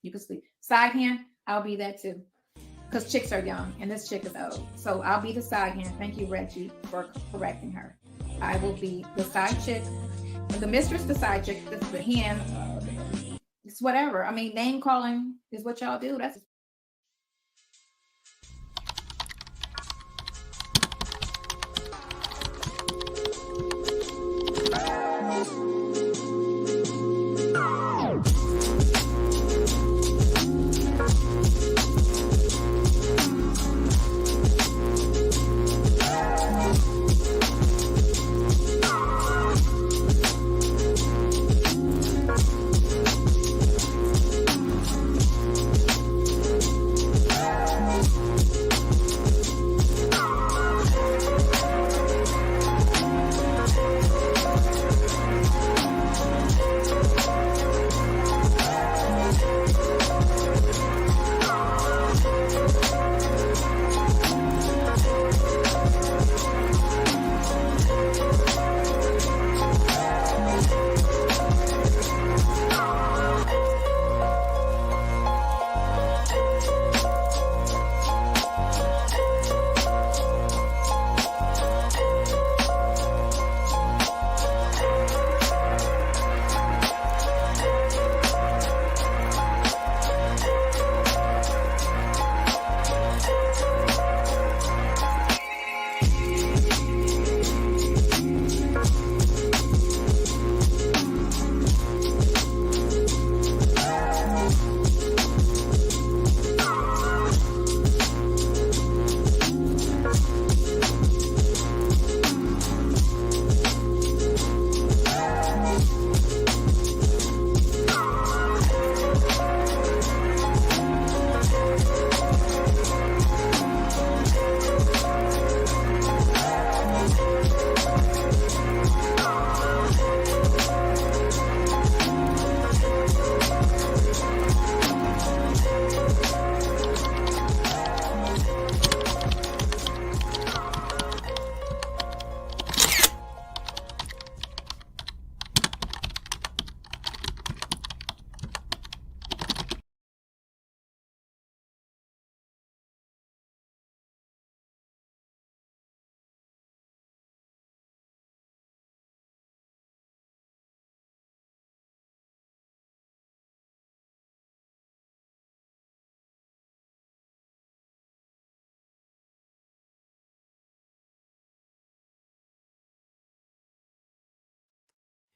You can sleep. Side hand, I'll be that too. Because chicks are young and this chick is old. So I'll be the side hand. Thank you, Reggie, for correcting her. I will be the side chick, the mistress, the side chick, the hand. It's whatever. I mean, name calling is what y'all do. That's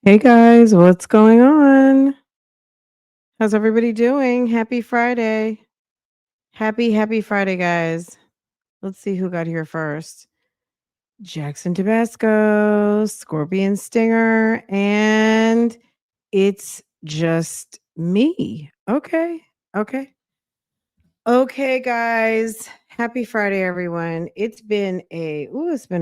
Hey guys, what's going on? How's everybody doing? Happy Friday. Happy Friday, guys. Let's see who got here first. Jackson Tabasco, Scorpion Stinger, and it's just me. Okay. Okay. Okay, guys. Happy Friday, everyone. It's been a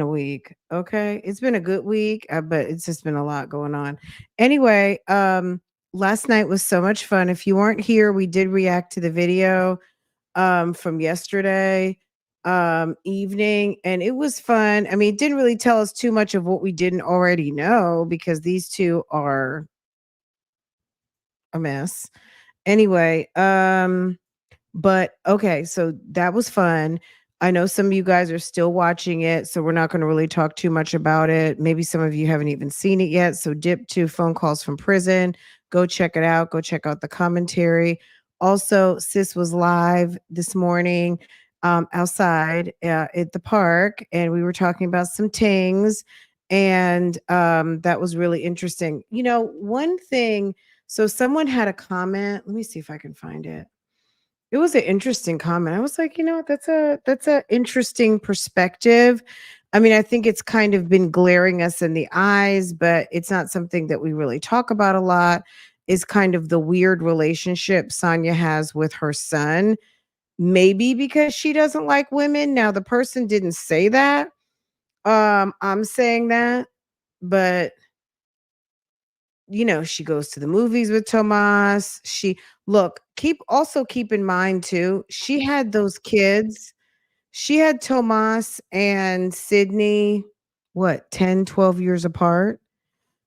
week. Okay. It's been a good week, but it's just been a lot going on. Anyway, last night was so much fun. If you weren't here, we did react to the video from yesterday evening, and it was fun. I mean, it didn't really tell us too much of what we didn't already know because these two are a mess. Anyway, but okay, so that was fun. I know some of you guys are still watching it, so we're not going to really talk too much about it. Maybe some of you haven't even seen it yet. So dip to Phone Calls from Prison. Go check it out. Go check out the commentary. Also, Sis was live this morning outside at the park, and we were talking about some things, and that was really interesting. You know, one thing, so someone had a comment. Let me see if I can find it. It was an interesting comment. I was like, you know, that's a interesting perspective. I mean, I think it's kind of been glaring us in the eyes, but it's not something that we really talk about a lot. Is kind of the weird relationship Sonia has with her son. Maybe because she doesn't like women. Now, the person didn't say that. I'm saying that, but you know, she goes to the movies with Tomas. Keep in mind too, she had those kids. She had Tomas and Sydney, what, 10, 12 years apart.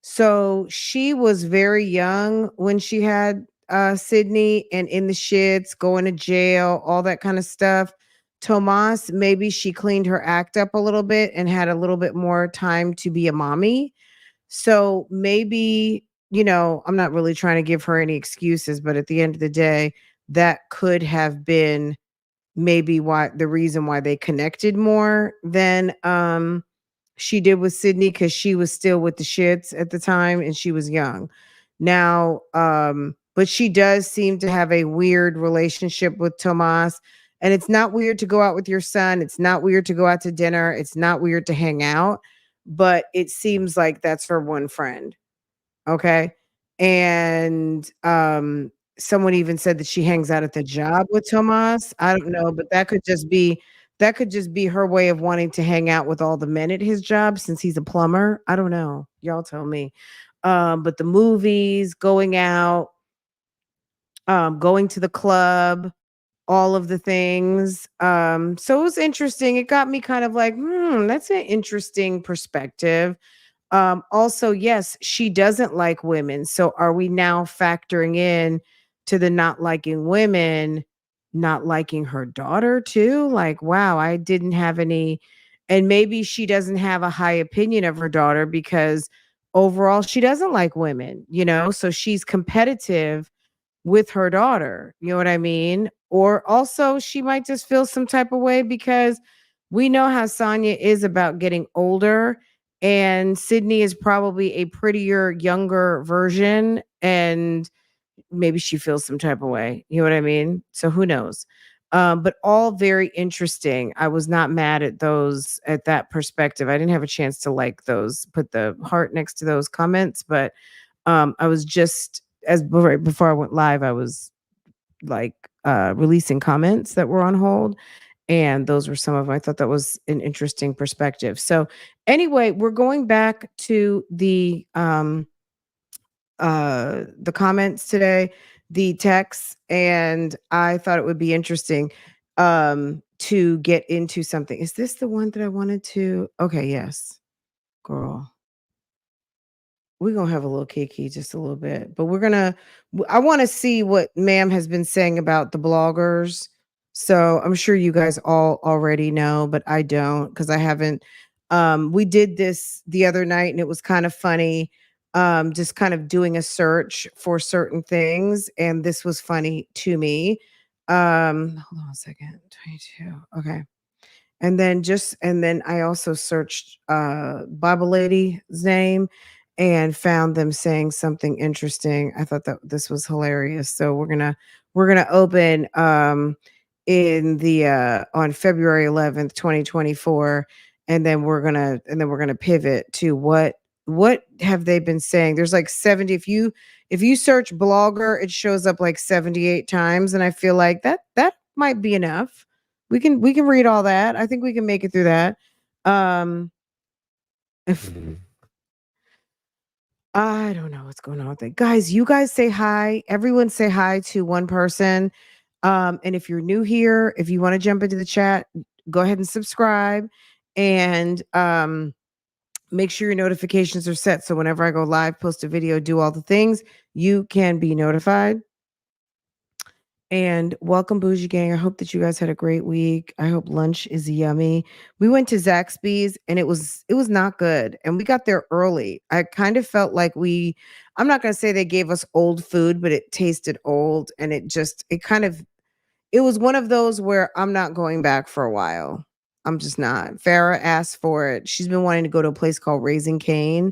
So she was very young when she had Sydney and in the shits, going to jail, all that kind of stuff. Tomas, maybe she cleaned her act up a little bit and had a little bit more time to be a mommy. So maybe, I'm not really trying to give her any excuses, but at the end of the day, that could have been maybe why the reason why they connected more than she did with Sydney, because she was still with the shits at the time and she was young. Now, but she does seem to have a weird relationship with Tomas. And it's not weird to go out with your son. It's not weird to go out to dinner. It's not weird to hang out, but it seems like that's her one friend. Okay. And someone even said that she hangs out at the job with Tomas. I don't know, but that could just be her way of wanting to hang out with all the men at his job since he's a plumber. I don't know. Y'all tell me. But the movies, going out, going to the club, all of the things. So it was interesting. It got me kind of like, that's an interesting perspective. Also, yes, she doesn't like women. So are we now factoring in to the not liking women, not liking her daughter too? Like, wow, I didn't have any. And maybe she doesn't have a high opinion of her daughter because overall she doesn't like women, So she's competitive with her daughter. You know what I mean? Or also she might just feel some type of way because we know how Sonya is about getting older, and Sydney is probably a prettier, younger version, and maybe she feels some type of way. You know what I mean? So who knows? But all very interesting. I was not mad at those at that perspective. I didn't have a chance to like those, put the heart next to those comments, but I was just right before I went live, I was like releasing comments that were on hold. And those were some of them. I thought that was an interesting perspective. So anyway, we're going back to the comments today, the texts, and I thought it would be interesting to get into something. Is this the one that I wanted to? Okay, yes. Girl, we're gonna have a little kiki just a little bit, but I want to see what ma'am has been saying about the bloggers. So I'm sure you guys all already know, but I don't, because I haven't. We did this the other night and it was kind of funny. Just kind of doing a search for certain things, and this was funny to me. Hold on a second. 22. Okay. And then I also searched Bible Lady's name and found them saying something interesting. I thought that this was hilarious. So we're gonna open in the on February 11th, 2024, and then we're gonna pivot to what have they been saying. There's like 70. If you search blogger, it shows up like 78 times, and I feel like that might be enough. We can read all that. I think we can make it through that. If I don't know what's going on with it. Guys, you guys say hi. Everyone say hi to one person. And if you're new here, if you want to jump into the chat, go ahead and subscribe, and make sure your notifications are set so whenever I go live, post a video, do all the things, you can be notified. And welcome, Bougie Gang. I hope that you guys had a great week. I hope lunch is yummy. We went to Zaxby's and it was not good. And we got there early. I kind of felt like I'm not gonna say they gave us old food, but it tasted old, and it was one of those where I'm not going back for a while. I'm just not. Farah asked for it. She's been wanting to go to a place called Raising Cane,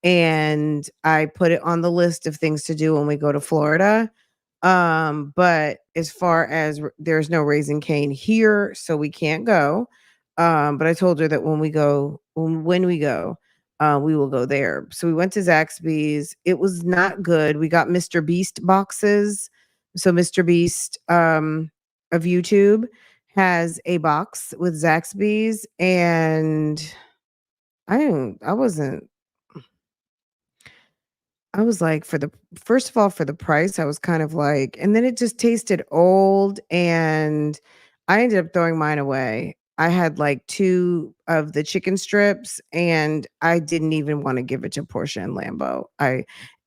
and I put it on the list of things to do when we go to Florida. But as far as there's no Raising Cane here, so we can't go. But I told her that when we go, we will go there. So we went to Zaxby's. It was not good. We got Mr. Beast boxes. So Mr. Beast of YouTube has a box with Zaxby's, and I wasn't I was like, for the first of all, for the price, I was kind of like, and then it just tasted old, and I ended up throwing mine away. I had like two of the chicken strips, and I didn't even want to give it to Portia and Lambo.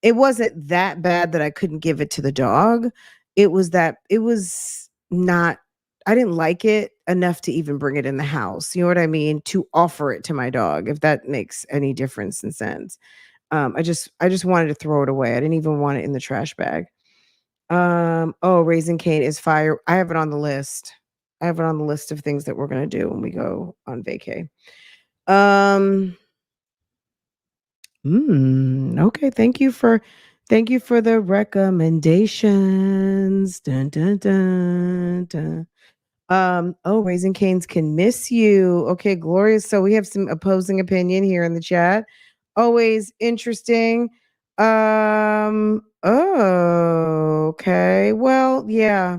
it wasn't that bad that I couldn't give it to the dog. It was that it was not I didn't like it enough to even bring it in the house. You know what I mean? To offer it to my dog, if that makes any difference in sense. I just wanted to throw it away. I didn't even want it in the trash bag. Oh, Raising Cane is fire. I have it on the list. I have it on the list of things that we're gonna do when we go on vacay. Um, okay. Thank you for the recommendations. Dun, dun, dun, dun. Oh, Raising Canes can miss you. Okay, glorious. So we have some opposing opinion here in the chat. Always interesting. Oh, okay. Well, yeah.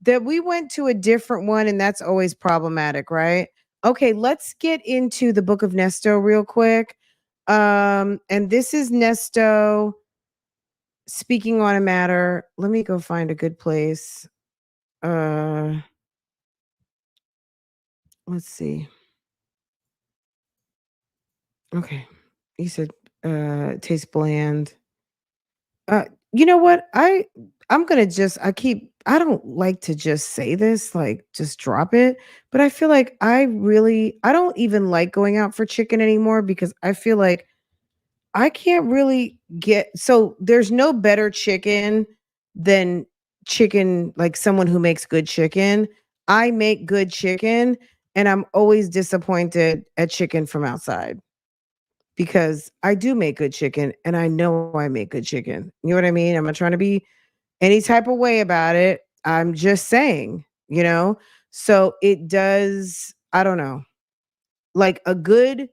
That we went to a different one, and that's always problematic, right? Okay, let's get into the book of Nesto real quick. And this is Nesto speaking on a matter. Let me go find a good place. Uh let's see. Okay. You said it tastes bland. Uh you know what? I'm gonna just I don't like to just say this, like just drop it, but I feel like I don't even like going out for chicken anymore because I feel like I can't really get so there's no better chicken than chicken like someone who makes good chicken. I make good chicken and I'm always disappointed at chicken from outside because I do make good chicken and I know I make good chicken. You know what I mean? I'm not trying to be any type of way about it. I'm just saying, you know? So it does, I don't know, like a good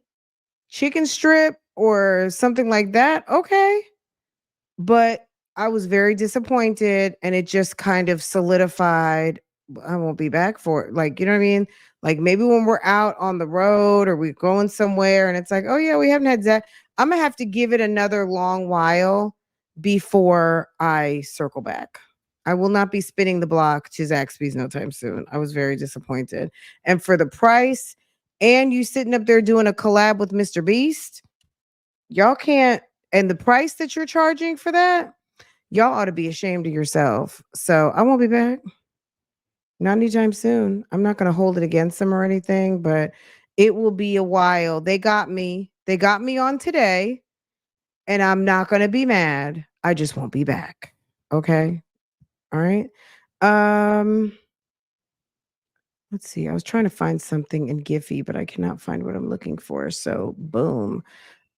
chicken strip or something like that. Okay. But I was very disappointed and it just kind of solidified I won't be back for it. Like, you know what I mean? Like maybe when we're out on the road or we're going somewhere and it's like, oh yeah, we haven't had that. I'm gonna have to give it another long while before I circle back. I will not be spinning the block to Zaxby's no time soon. I was very disappointed. And for the price, and you sitting up there doing a collab with Mr. Beast, y'all can't and the price that you're charging for that, y'all ought to be ashamed of yourself. So I won't be back. Not anytime soon. I'm not gonna hold it against them or anything, but it will be a while. They got me. They got me on today, and I'm not gonna be mad. I just won't be back. Okay. All right. Um, let's see. I was trying to find something in Giphy, but I cannot find what I'm looking for. So boom.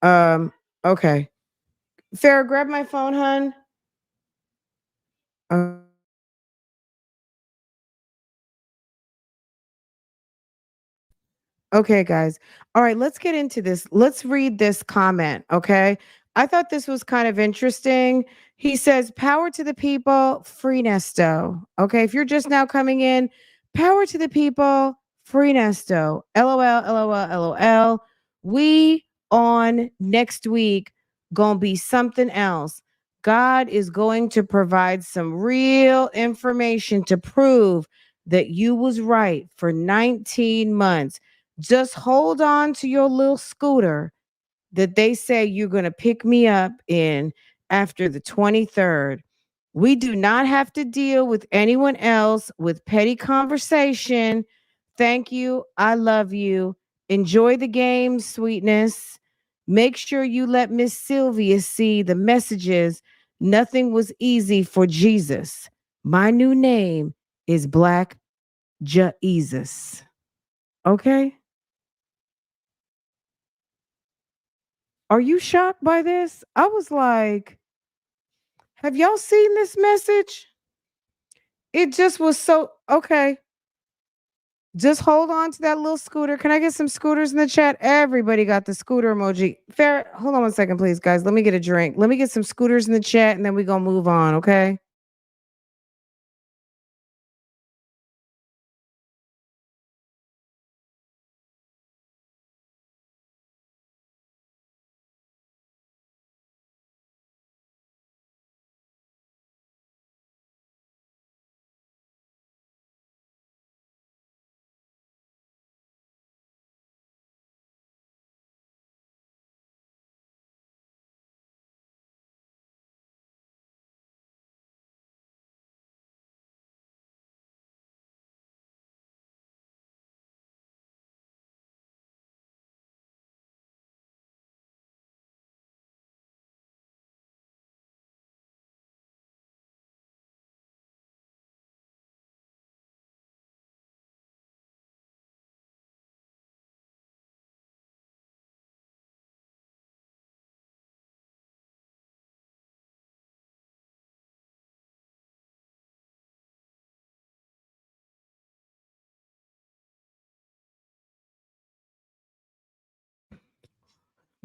Okay. Farrah, grab my phone, hun. Uh, Okay, guys. All right, let's get into this. Let's read this comment, okay? I thought this was kind of interesting. He says, "Power to the people, free Nesto." Okay, if you're just now coming in, power to the people, free Nesto. LOL, LOL, LOL. We on next week going to be something else. God is going to provide some real information to prove that you was right for 19 months. Just hold on to your little scooter that they say you're going to pick me up in after the 23rd. We do not have to deal with anyone else with petty conversation. Thank you. I love you. Enjoy the game, sweetness. Make sure you let Miss Sylvia see the messages. Nothing was easy for Jesus. My new name is Black Jesus. Okay? Are you shocked by this? I was like, have y'all seen this message? It just was so okay. Just hold on to that little scooter. Can I get some scooters in the chat? Everybody got the scooter emoji. Fair, hold on one second, please, guys. Let me get a drink. Let me get some scooters in the chat and then we're gonna move on, okay?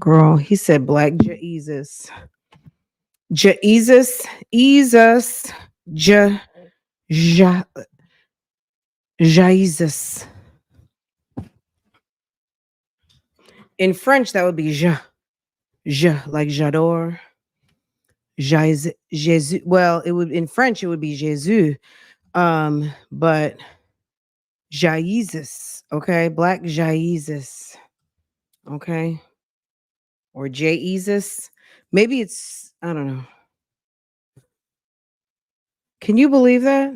Girl, he said Black Jesus. Jesus. Jesus. Ja. Ja. Jesus. In French, that would be ja. Ja, like j'adore. Jesus. Well, it would in French, it would be Jesus. But Jesus. Okay. Black Jesus. Okay. Or Jesus. Maybe it's, I don't know. Can you believe that?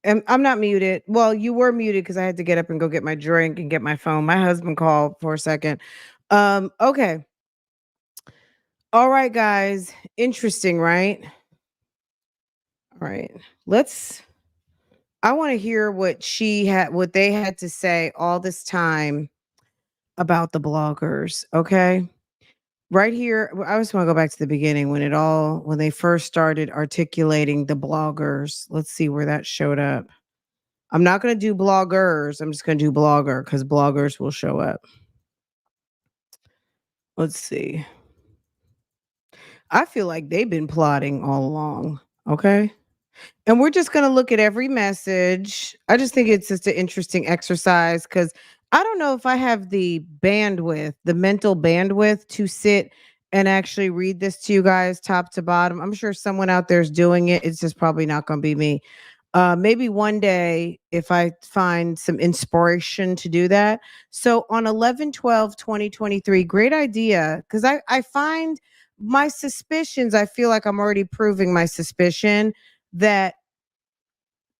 I'm not muted. Well, you were muted because I had to get up and go get my drink and get my phone. My husband called for a second. Okay. All right, guys. Interesting, right? All right. Let's I want to hear what they had to say all this time about the bloggers. Okay. Right here, I just want to go back to the beginning when they first started articulating the bloggers. Let's see where that showed up. I'm not going to do bloggers. I'm just going to do blogger because bloggers will show up. Let's see. I feel like they've been plotting all along. Okay. And we're just going to look at every message. I just think it's just an interesting exercise because I don't know if I have the bandwidth, the mental bandwidth to sit and actually read this to you guys top to bottom. I'm sure someone out there is doing it. It's just probably not going to be me. Maybe one day if I find some inspiration to do that. So on 11/12/2023, great idea. Because I find my suspicions, I feel like I'm already proving my suspicion that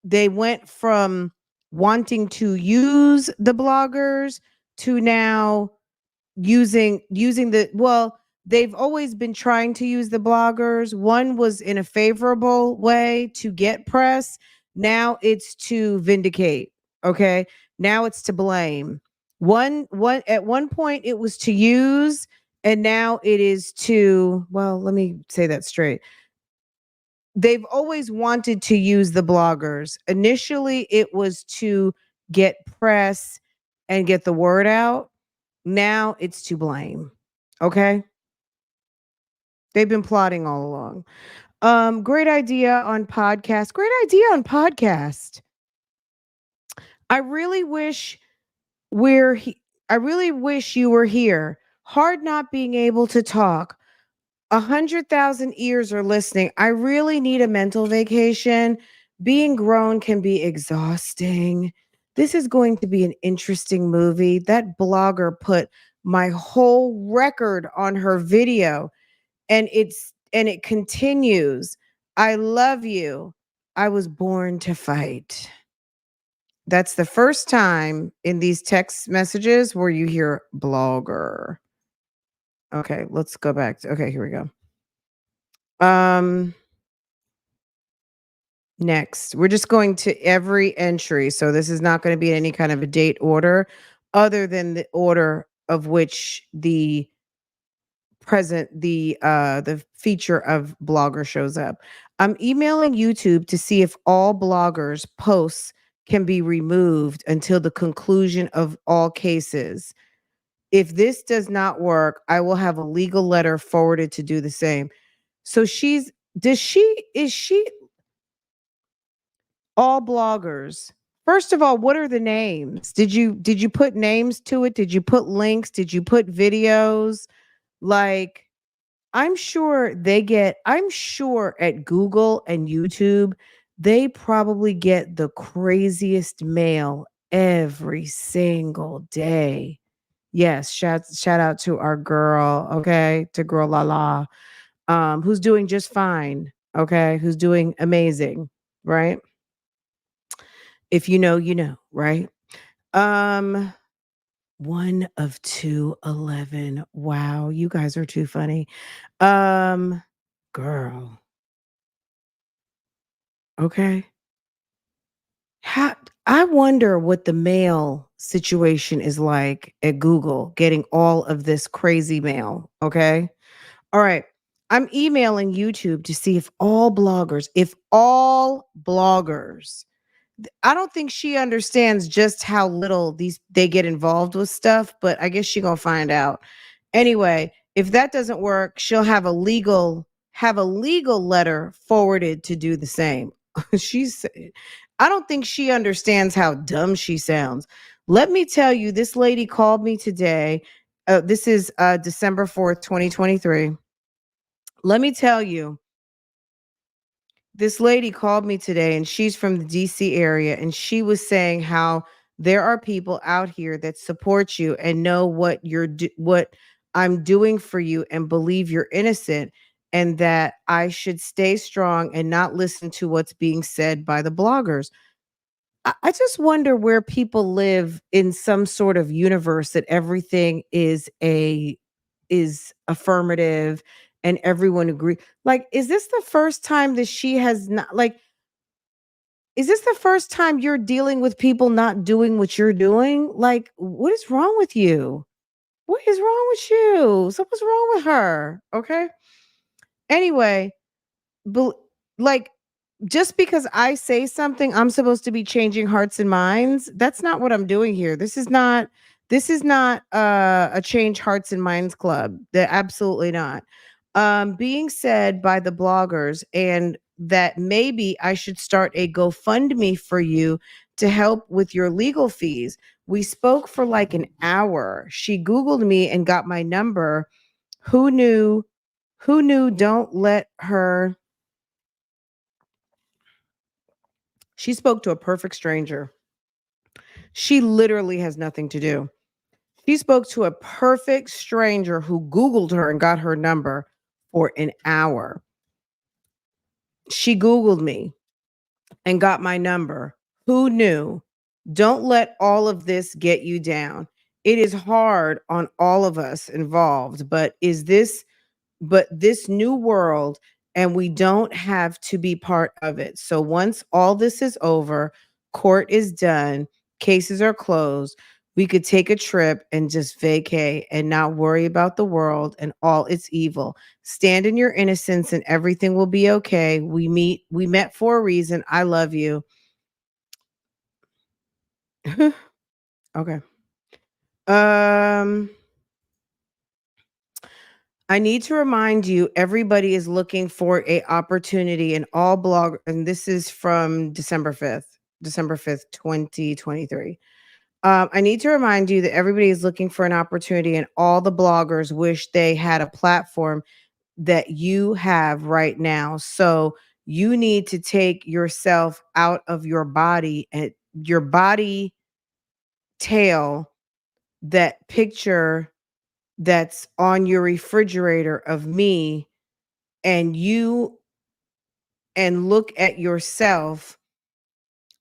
they went from wanting to use the bloggers to now using the well, they've always been trying to use the bloggers. One was in a favorable way to get press. Now it's to vindicate. Okay. Now it's to blame. One at one point it was to use, and now it is to, well, let me say that straight. They've always wanted to use the bloggers. Initially, it was to get press and get the word out. Now it's to blame. Okay? They've been plotting all along. Great idea on podcast. Great idea on podcast. I really wish I really wish you were here. Hard not being able to talk. 100,000 ears are listening. I really need a mental vacation. Being grown can be exhausting. This is going to be an interesting movie. That blogger put my whole record on her video, and it continues. I love you. I was born to fight. That's the first time in these text messages where you hear blogger. Okay, let's go back to, okay, here we go. Next, we're just going to every entry. So this is not going to be any kind of a date order other than the order of which the feature of blogger shows up. I'm emailing YouTube to see if all bloggers posts can be removed until the conclusion of all cases. If this does not work, I will have a legal letter forwarded to do the same. So is she all bloggers? First of all, what are the names? Did you put names to it? Did you put links? Did you put videos? Like, I'm sure at Google and YouTube, they probably get the craziest mail every single day. Yes, shout out to our girl, okay? To girl La, who's doing just fine, okay? Who's doing amazing, right? If you know, you know, right? Um, one of 211. Wow, you guys are too funny. Um, girl. Okay. How I wonder what the mail situation is like at Google getting all of this crazy mail. Okay. All right. I'm emailing YouTube to see if all bloggers, I don't think she understands just how little they get involved with stuff, but I guess she gonna find out. Anyway, if that doesn't work, she'll have a legal letter forwarded to do the same. She's I don't think she understands how dumb she sounds. Let me tell you, this lady called me today. This is December 4th, 2023. Let me tell you, this lady called me today and she's from the DC area, and she was saying how there are people out here that support you and know what I'm doing for you and believe you're innocent, and that I should stay strong and not listen to what's being said by the bloggers. I just wonder where people live in some sort of universe that everything is affirmative and everyone agree. Like, is this the first time that she has not like? Is this the first time you're dealing with people not doing what you're doing? Like, what is wrong with you? What is wrong with you? Something's wrong with her. Okay. Anyway, bel like, just because I say something, I'm supposed to be changing hearts and minds. That's not what I'm doing here. This is not a change hearts and minds club. Absolutely not. Being said by the bloggers, and that maybe I should start a GoFundMe for you to help with your legal fees. We spoke for like an hour. She Googled me and got my number. Who knew? Who knew? Don't let her. She spoke to a perfect stranger. She literally has nothing to do. She spoke to a perfect stranger who Googled her and got her number for an hour. She Googled me and got my number. Who knew? Don't let all of this get you down. It is hard on all of us involved, but this new world, and we don't have to be part of it. So once all this is over, court is done, cases are closed, we could take a trip and just vacay and not worry about the world and all its evil. Stand in your innocence and everything will be okay. We met for a reason. I love you. Okay. Um I need to remind you, everybody is looking for a opportunity, and all blog, and this is from December 5th, 2023. I need to remind you that everybody is looking for an opportunity, and all the bloggers wish they had a platform that you have right now. So you need to take yourself out of your body and your body tail, that picture that's on your refrigerator of me, and you, and look at yourself,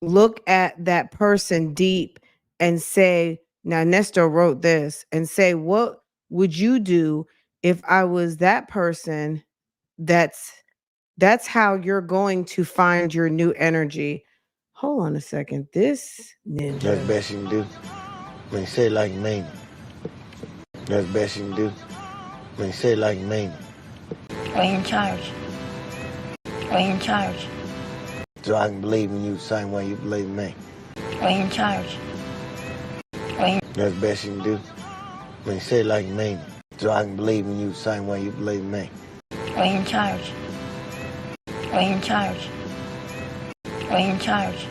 look at that person deep, and say, now Nesto wrote this, and say, what would you do if I was that person? That's how you're going to find your new energy. Hold on a second. This ninja. That's the best you can do. When you say it like you mean it. That's the best you can do. When you say it like you mean it. We're in charge. We're in charge. So I can believe in you the same way you believe in me. We're in charge. That's the best you can do. When you say it like you mean it. So I can believe in you the same way you believe in me. We're in charge. We're in charge. We're in charge.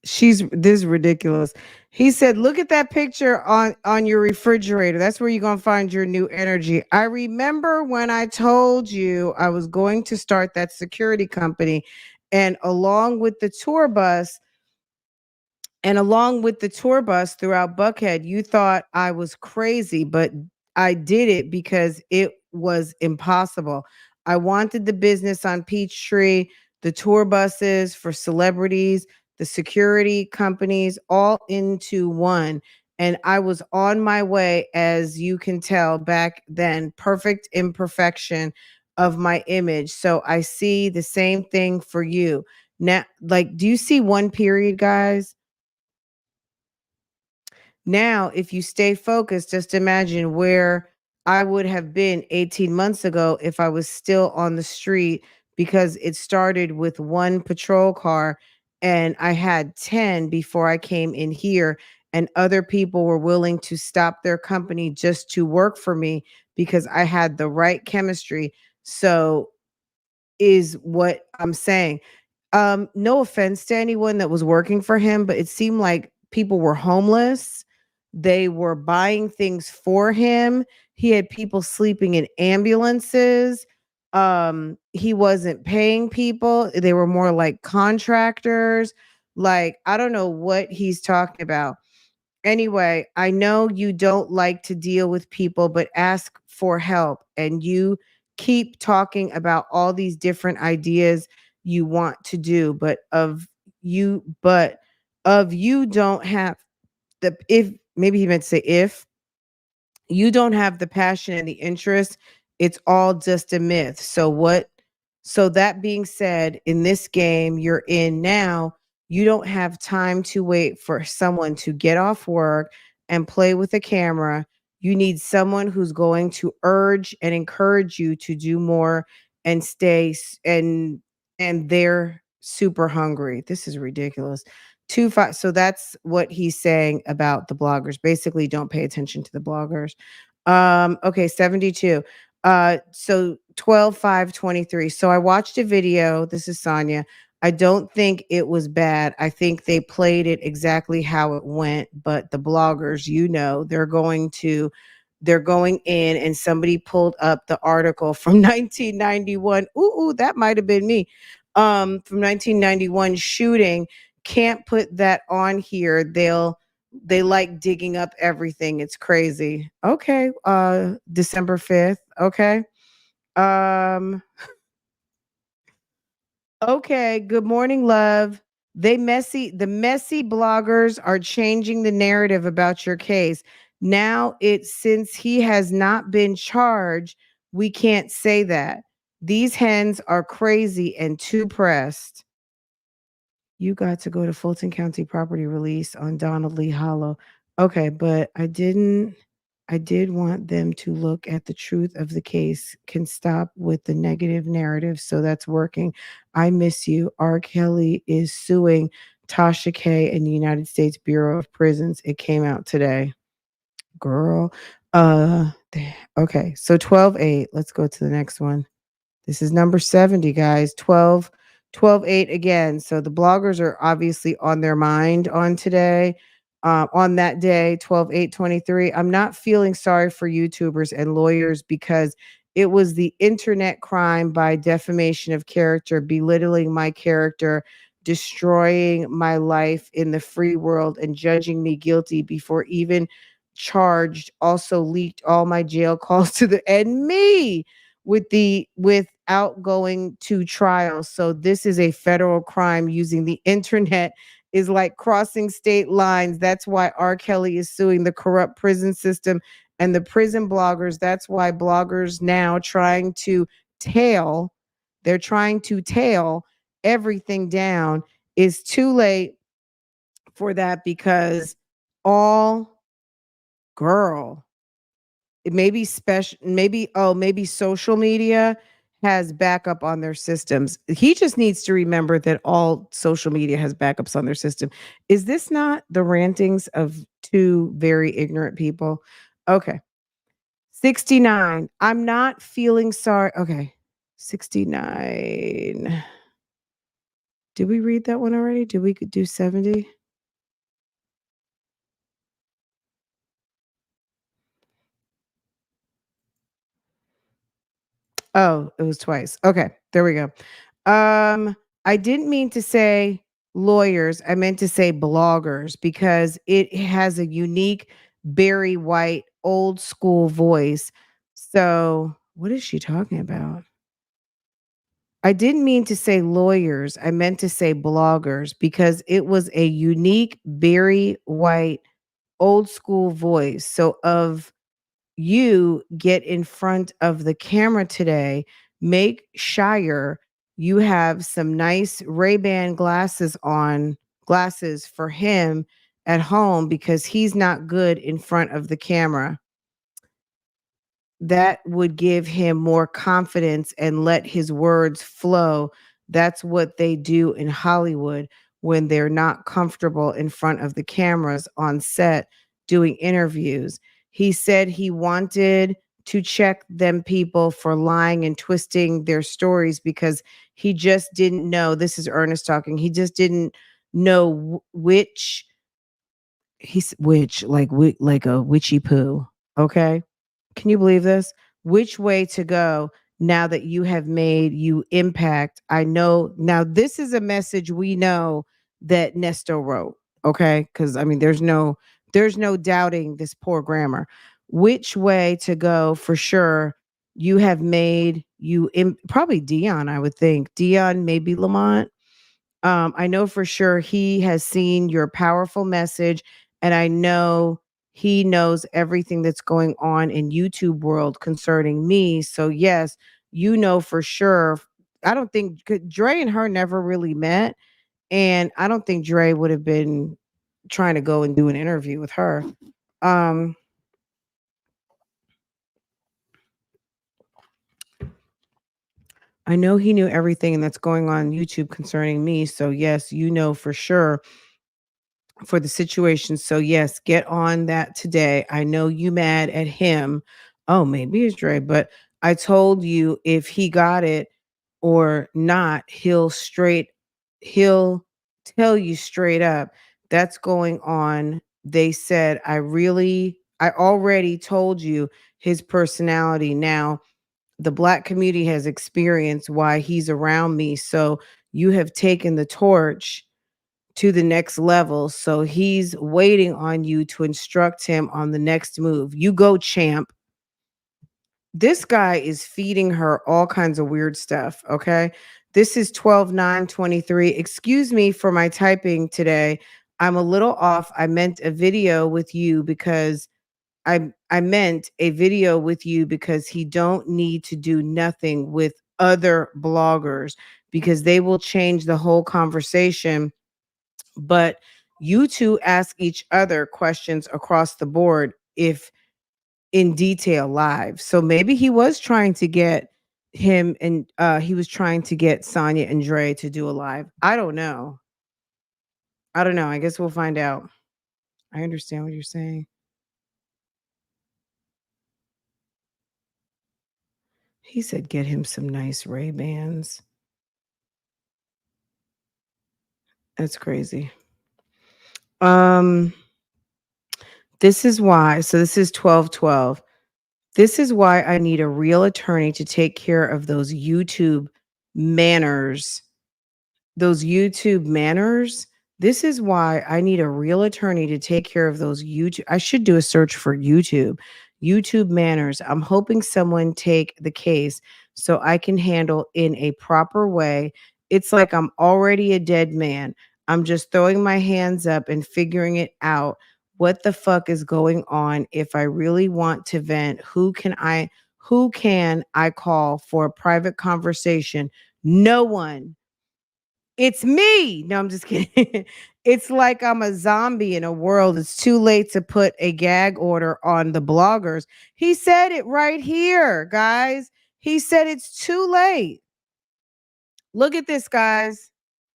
This is ridiculous. He said, look at that picture on your refrigerator. That's where you're going to find your new energy. I remember when I told you I was going to start that security company, and along with the tour bus throughout Buckhead, you thought I was crazy, but I did it because it was impossible. I wanted the business on Peachtree, the tour buses for celebrities, the security companies, all into one. And I was on my way, as you can tell back then, perfect imperfection of my image. So I see the same thing for you. Now, like, do you see one period, guys? Now, if you stay focused, just imagine where I would have been 18 months ago if I was still on the street, because it started with one patrol car and I had 10 before I came in here. and other people were willing to stop their company just to work for me because I had the right chemistry. So is what I'm saying. No offense to anyone that was working for him, but it seemed like people were homeless. They were buying things for him. He had people sleeping in ambulances. He wasn't paying people. They were more like contractors. Like, I don't know what he's talking about. Anyway, I know you don't like to deal with people, but ask for help. And you keep talking about all these different ideas you want to do, but of you don't have the, if maybe he meant to say, if you don't have the passion and the interest, it's all just a myth. So that being said, in this game you're in now, you don't have time to wait for someone to get off work and play with a camera. You need someone who's going to urge and encourage you to do more and and they're super hungry. This is ridiculous. 2 5. So that's what he's saying about the bloggers. Basically, don't pay attention to the bloggers. Okay, 72. So 12/5/23. So I watched a video. This is Sonia. I don't think it was bad. I think they played it exactly how it went, but the bloggers, they're going in, and somebody pulled up the article from 1991. Ooh, that might have been me. From 1991 shooting. Can't put that on here. They like digging up everything. It's crazy. Okay. December 5th. Okay. Um, okay. Good morning, love. The messy bloggers are changing the narrative about your case. Now it's since he has not been charged, we can't say that. These hens are crazy and too pressed. You got to go to Fulton County property release on Donald Lee Hollow. Okay, but I did want them to look at the truth of the case, can stop with the negative narrative. So that's working. I miss you. R. Kelly is suing Tasha K and the United States Bureau of Prisons. It came out today. Girl. Okay. So 12/8. Let's go to the next one. This is number 70, guys. 12/8 again. So the bloggers are obviously on their mind on today. On that day, 12/8/23. I'm not feeling sorry for YouTubers and lawyers because it was the internet crime by defamation of character, belittling my character, destroying my life in the free world, and judging me guilty before even charged. Also leaked all my jail calls to the and me without going to trial. So this is a federal crime. Using the internet is like crossing state lines. That's why R. Kelly is suing the corrupt prison system and the prison bloggers. That's why bloggers now they're trying to tail everything down. Is too late for that because all girl it may be special, maybe social media has backup on their systems. He just needs to remember that all social media has backups on their system. Is this not the rantings of two very ignorant people? Okay. 69. I'm not feeling sorry. Okay. 69. Did we read that one already? Did we do 70? Oh, it was twice. Okay, there we go. I didn't mean to say lawyers. I meant to say bloggers because it has a unique Barry White old school voice. So, what is she talking about? I didn't mean to say lawyers. I meant to say bloggers because it was a unique Barry White old school voice. So, of you get in front of the camera today, make Shire you have some nice Ray-Ban glasses for him at home because he's not good in front of the camera. That would give him more confidence and let his words flow. That's what they do in Hollywood. when they're not comfortable in front of the cameras on set doing interviews. He said he wanted to check them people for lying and twisting their stories because he just didn't know. This is Ernest talking. He just didn't know which he's which like a witchy poo. Okay. Can you believe this? Which way to go now that you have made you impact? I know now this is a message we know that Nesto wrote. Okay. Cause I mean there's no doubting this poor grammar. Which way to go for sure. You have made probably Dion, I would think. Dion, maybe Lamont. I know for sure he has seen your powerful message, and I know he knows everything that's going on in YouTube world concerning me. So yes, you know for sure. I don't think Dre and her never really met, and I don't think Dre would have been trying to go and do an interview with her. Um, I know he knew everything that's going on YouTube concerning me. So yes, you know for sure for the situation. So yes, get on that today. I know you mad at him. Oh, maybe it's Dre, but I told you if he got it or not, he'll tell you straight up that's going on. They said I already told you his personality. Now the black community has experienced why he's around me. So you have taken the torch to the next level. So he's waiting on you to instruct him on the next move. You go, champ. This guy is feeding her all kinds of weird stuff. Okay. This is 12/9/23. Excuse me for my typing today. I'm a little off. I meant a video with you because I meant a video with you because he don't need to do nothing with other bloggers because they will change the whole conversation, but you two ask each other questions across the board if in detail live. So maybe he was trying to get him and he was trying to get Sonya and Dre to do a live. I don't know. I don't know. I guess we'll find out. I understand what you're saying. He said get him some nice Ray-Bans. That's crazy. Um this is why. So this is 12/12. This is why I need a real attorney to take care of manners those YouTube manners. This is why I need a real attorney to take care of those YouTube. I should do a search for YouTube manners. I'm hoping someone take the case so I can handle in a proper way. It's like I'm already a dead man. I'm just throwing my hands up and figuring it out. What the fuck is going on? If I really want to vent, who can I call for a private conversation? No one. It's me. No, I'm just kidding. It's like I'm a zombie in a world. It's too late to put a gag order on the bloggers. He said it right here, guys. He said it's too late. Look at this, guys.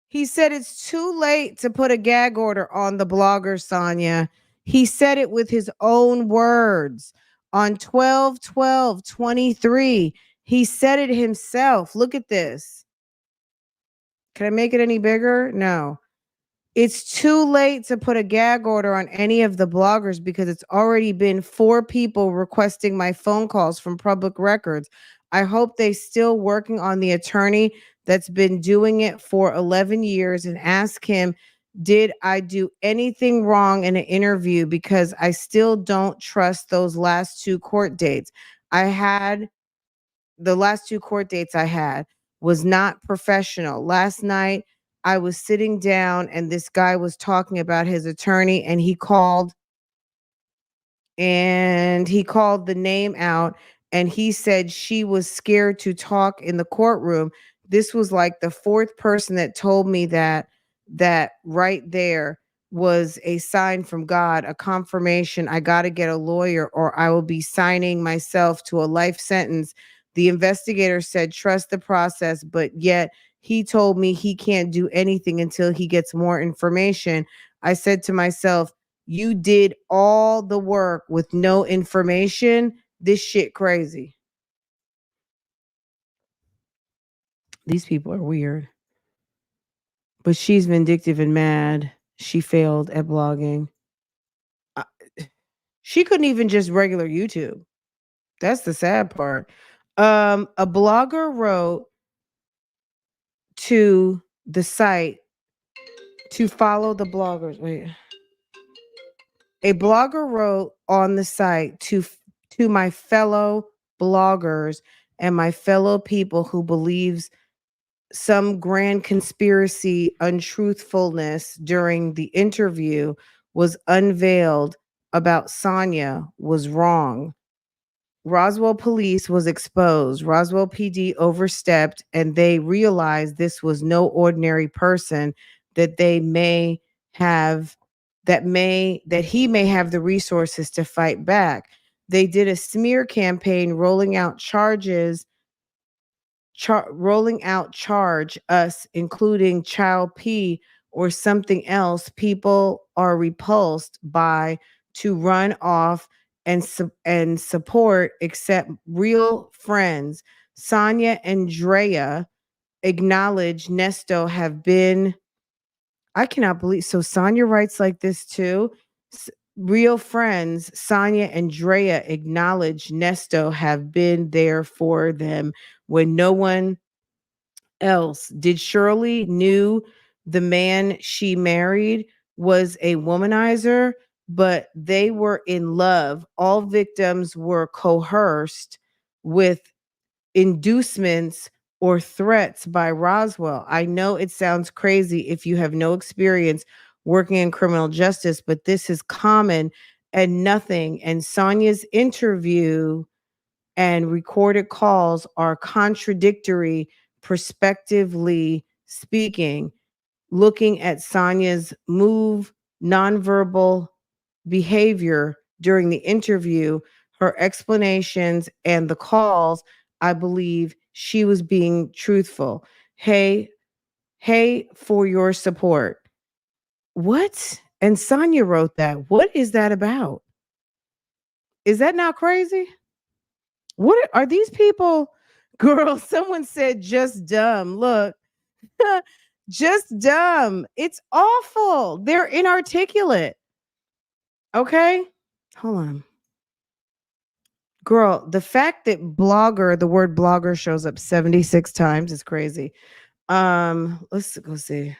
He said it's too late to put a gag order on the bloggers, Sonya. He said it with his own words on 12/12/23. He said it himself. Look at this. Can I make it any bigger? No. It's too late to put a gag order on any of the bloggers because it's already been 4 people requesting my phone calls from public records. I hope they still working on the attorney that's been doing it for 11 years and ask him, did I do anything wrong in an interview? Because I still don't trust those last 2 court dates. The last 2 court dates I had was not professional. Last night, I was sitting down and this guy was talking about his attorney and he called the name out and he said she was scared to talk in the courtroom. This was like the 4th person that told me that right there was a sign from God, a confirmation. I got to get a lawyer or I will be signing myself to a life sentence The investigator said, trust the process, but yet he told me he can't do anything until he gets more information. I said to myself, you did all the work with no information. This shit crazy. These people are weird. But she's vindictive and mad. She failed at blogging. Uh, She couldn't even just regular YouTube. That's the sad part. A blogger wrote to the site to follow the bloggers. Wait. A blogger wrote on the site to my fellow bloggers and my fellow people who believes some grand conspiracy untruthfulness during the interview was unveiled about Sonia was wrong. Roswell police was exposed. Roswell PD overstepped and they realized this was no ordinary person that they may have that he may have the resources to fight back. They did a smear campaign rolling out charge us, including child P or something else people are repulsed by, to run off and support except real friends. Sonia and Drea acknowledge Nesto have been. I cannot believe. So Sonia writes like this too. Real friends, Sonia and Drea acknowledge Nesto have been there for them when no one else did. Shirley knew the man she married was a womanizer, but they were in love. All victims were coerced with inducements or threats by Roswell. I know it sounds crazy if you have no experience working in criminal justice, but this is common and nothing. And Sonia's interview and recorded calls are contradictory, prospectively speaking. Looking at Sonia's nonverbal behavior during the interview, her explanations, and the calls, I believe she was being truthful. Hey, for your support. What? And Sonia wrote that. What is that about? Is that not crazy? What are these people? Girl, someone said just dumb. Look, just dumb. It's awful. They're inarticulate. Okay? Hold on. Girl, the fact that the word blogger shows up 76 times is crazy. Let's go see.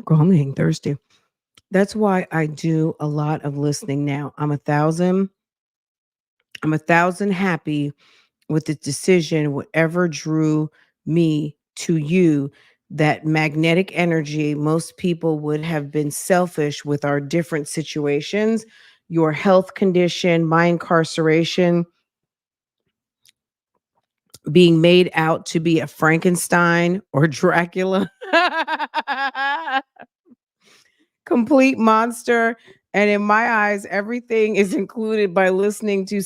Girl, I'm getting thirsty. That's why I do a lot of listening now. I'm 1,000 happy with the decision, whatever drew me to you. That magnetic energy, most people would have been selfish with our different situations, your health condition, my incarceration, being made out to be a Frankenstein or Dracula. Complete monster. And in my eyes, everything is included by listening to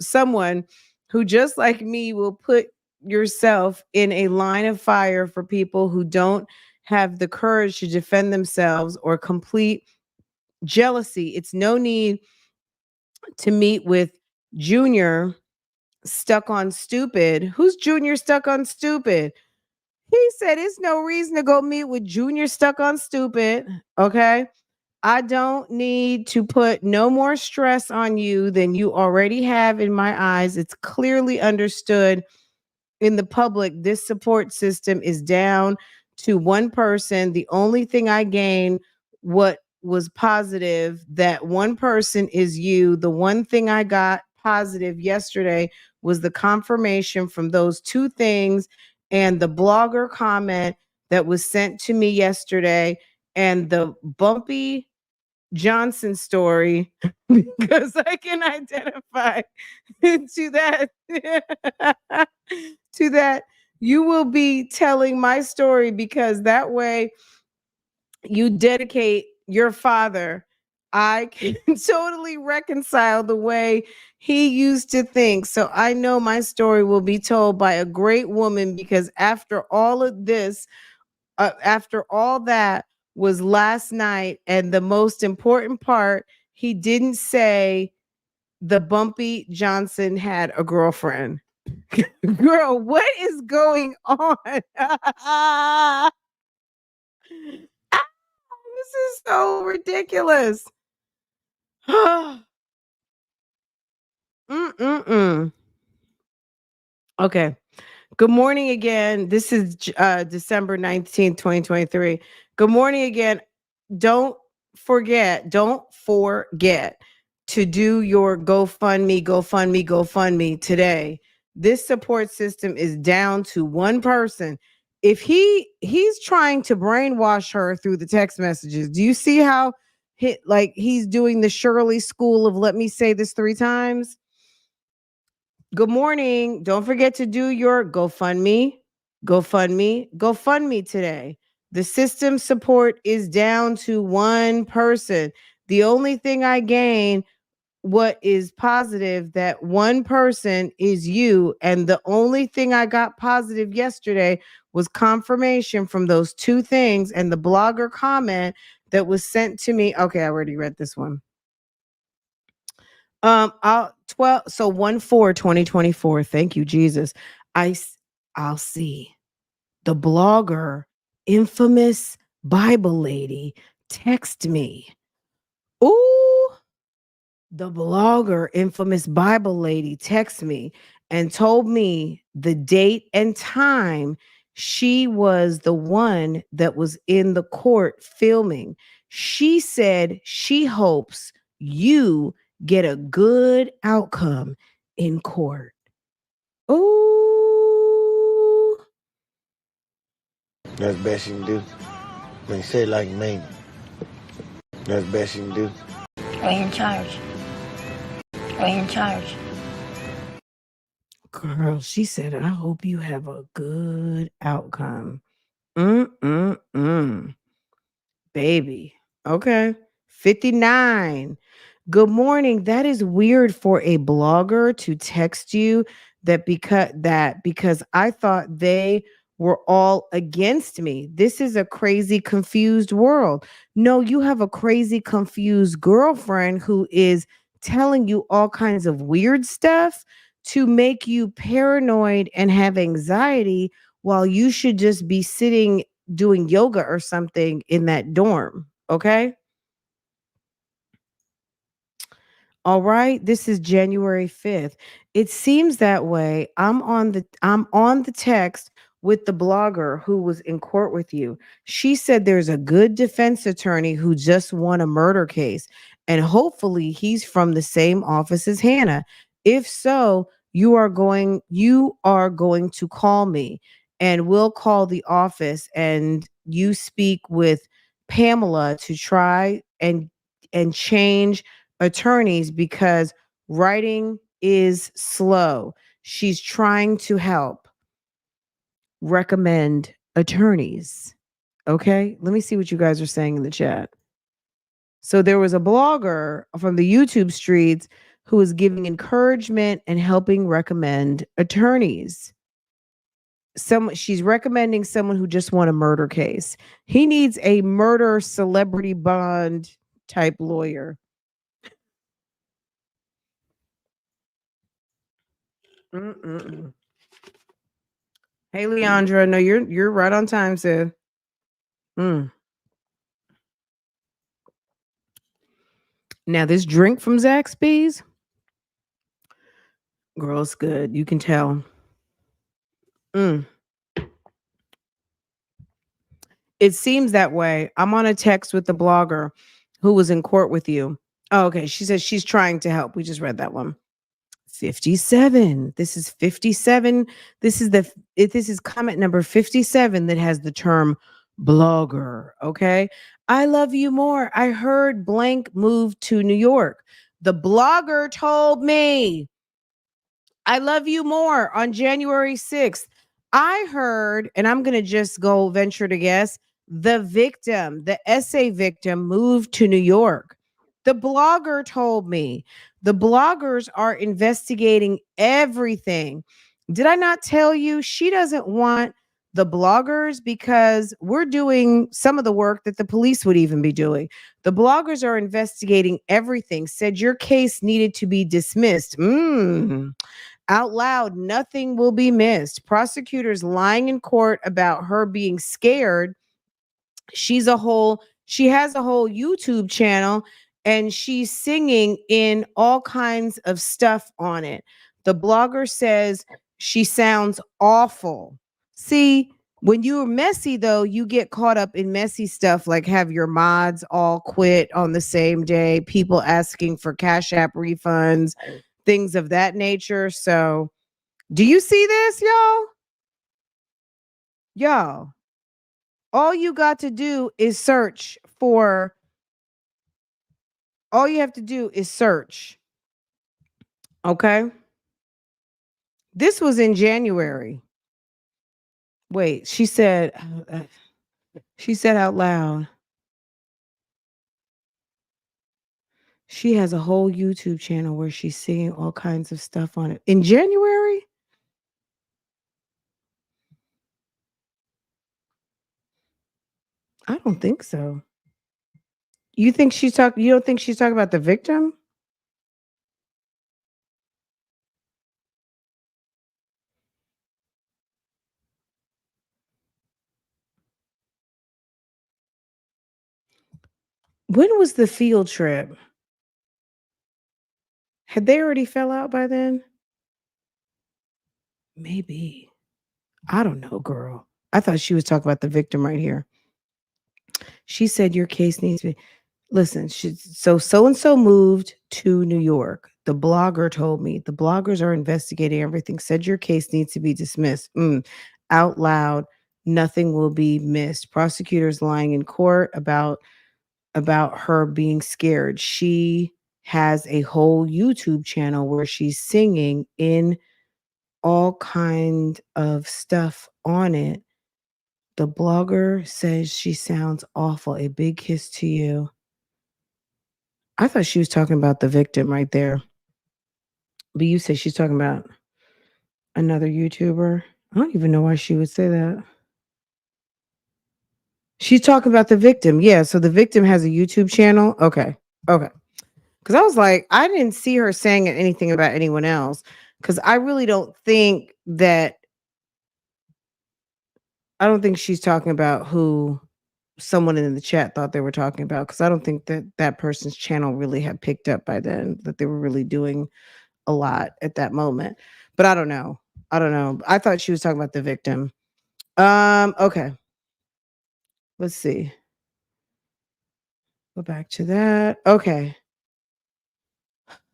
someone who, just like me, will put yourself in a line of fire for people who don't have the courage to defend themselves, or complete jealousy. It's no need to meet with Junior stuck on stupid. Who's Junior stuck on stupid? He said it's no reason to go meet with Junior stuck on stupid. Okay. I don't need to put no more stress on you than you already have in my eyes. It's clearly understood in the public. This support system is down to one person. The only thing I gain, what was positive, that one person is you. The one thing I got positive yesterday was the confirmation from those two things and the blogger comment that was sent to me yesterday and the Bumpy Johnson story, because I can identify to that to that. You will be telling my story, because that way you dedicate your father, I can totally reconcile the way he used to think. So I know my story will be told by a great woman because after all of this, after all that was last night, and the most important part, he didn't say the Bumpy Johnson had a girlfriend. Girl, what is going on? This is so ridiculous. Mm-mm-mm. Okay. Good morning again. This is December 19th, 2023. Good morning again. Don't forget to do your GoFundMe today. This support system is down to one person. If he's trying to brainwash her through the text messages. Do you see how he's doing the Shirley school of let me say this 3 times? Good morning. Don't forget to do your GoFundMe today. The system support is down to one person. The only thing I gain, what is positive, that one person is you. And the only thing I got positive yesterday was confirmation from those 2 things and the blogger comment that was sent to me. Okay, I already read this one. I'll 12 so 1/4/2024. Thank you, Jesus. I'll see the blogger, infamous Bible lady, text me. Ooh, the blogger, infamous Bible lady, text me and told me the date and time she was the one that was in the court filming. She said she hopes you get a good outcome in court. Ooh. That's the best you can do. I mean, say it like you mean it. That's the best you can do. We're in charge. We're in charge. Girl, she said, I hope you have a good outcome. Mm-mm-mm. Baby. Okay. 59. Good morning. That is weird for a blogger to text you because I thought they were all against me. This is a crazy, confused world. No, you have a crazy, confused girlfriend who is telling you all kinds of weird stuff to make you paranoid and have anxiety while you should just be sitting doing yoga or something in that dorm. Okay. All right, this is January 5th. It seems that way. I'm on the text with the blogger who was in court with you. She said there's a good defense attorney who just won a murder case and hopefully he's from the same office as Hannah. If so, you are going to call me and we'll call the office and you speak with Pamela to try and change attorneys because writing is slow. She's trying to help recommend attorneys. Okay, let me see what you guys are saying in the chat. So there was a blogger from the YouTube streets who was giving encouragement and helping recommend attorneys. She's recommending someone who just won a murder case. He needs a murder celebrity bond type lawyer. Mm-mm. Hey, Leandra. No, you're right on time, sis. Mm. Now, this drink from Zaxby's, girl, it's good. You can tell. Mm. It seems that way. I'm on a text with the blogger who was in court with you. Oh, okay. She says she's trying to help. We just read that one. 57. This is 57. This is comment number 57 that has the term blogger. Okay. I love you more. I heard blank moved to New York. The blogger told me I love you more on January 6th. I heard, and I'm going to just go venture to guess, The victim, the essay victim, moved to New York. The blogger told me. The bloggers are investigating everything. Did I not tell you she doesn't want the bloggers because we're doing some of the work that the police would even be doing? The bloggers are investigating everything, said your case needed to be dismissed. Out loud, nothing will be missed. Prosecutors lying in court about her being scared. She has a whole YouTube channel and she's singing in all kinds of stuff on it. The blogger says she sounds awful. See, when you're messy though, you get caught up in messy stuff like have your mods all quit on the same day, people asking for Cash App refunds, things of that nature. So, do you see this, y'all? Y'all, all you got to do is search for, all you have to do is search. Okay. This was in January. Wait, she said out loud, she has a whole YouTube channel where she's singing all kinds of stuff on it. In January? I don't think so. You don't think she's talking about the victim? When was the field trip? Had they already fell out by then? Maybe. I don't know, girl. I thought she was talking about the victim right here. She said your case needs to be. Listen, so and so moved to New York. The blogger told me the bloggers are investigating everything. Said your case needs to be dismissed. Out loud, nothing will be missed. Prosecutors lying in court about her being scared. She has a whole YouTube channel where she's singing in all kind of stuff on it. The blogger says she sounds awful. A big kiss to you. I thought she was talking about the victim right there. But you said she's talking about another YouTuber. I don't even know why she would say that. She's talking about the victim. Yeah, so the victim has a YouTube channel. Okay. Because I was like, I didn't see her saying anything about anyone else. Because I really don't think she's talking about who someone in the chat thought they were talking about. Because I don't think that person's channel really had picked up by then, that they were really doing a lot at that moment. But I don't know. I thought she was talking about the victim. Okay. Let's see. Go back to that. Okay.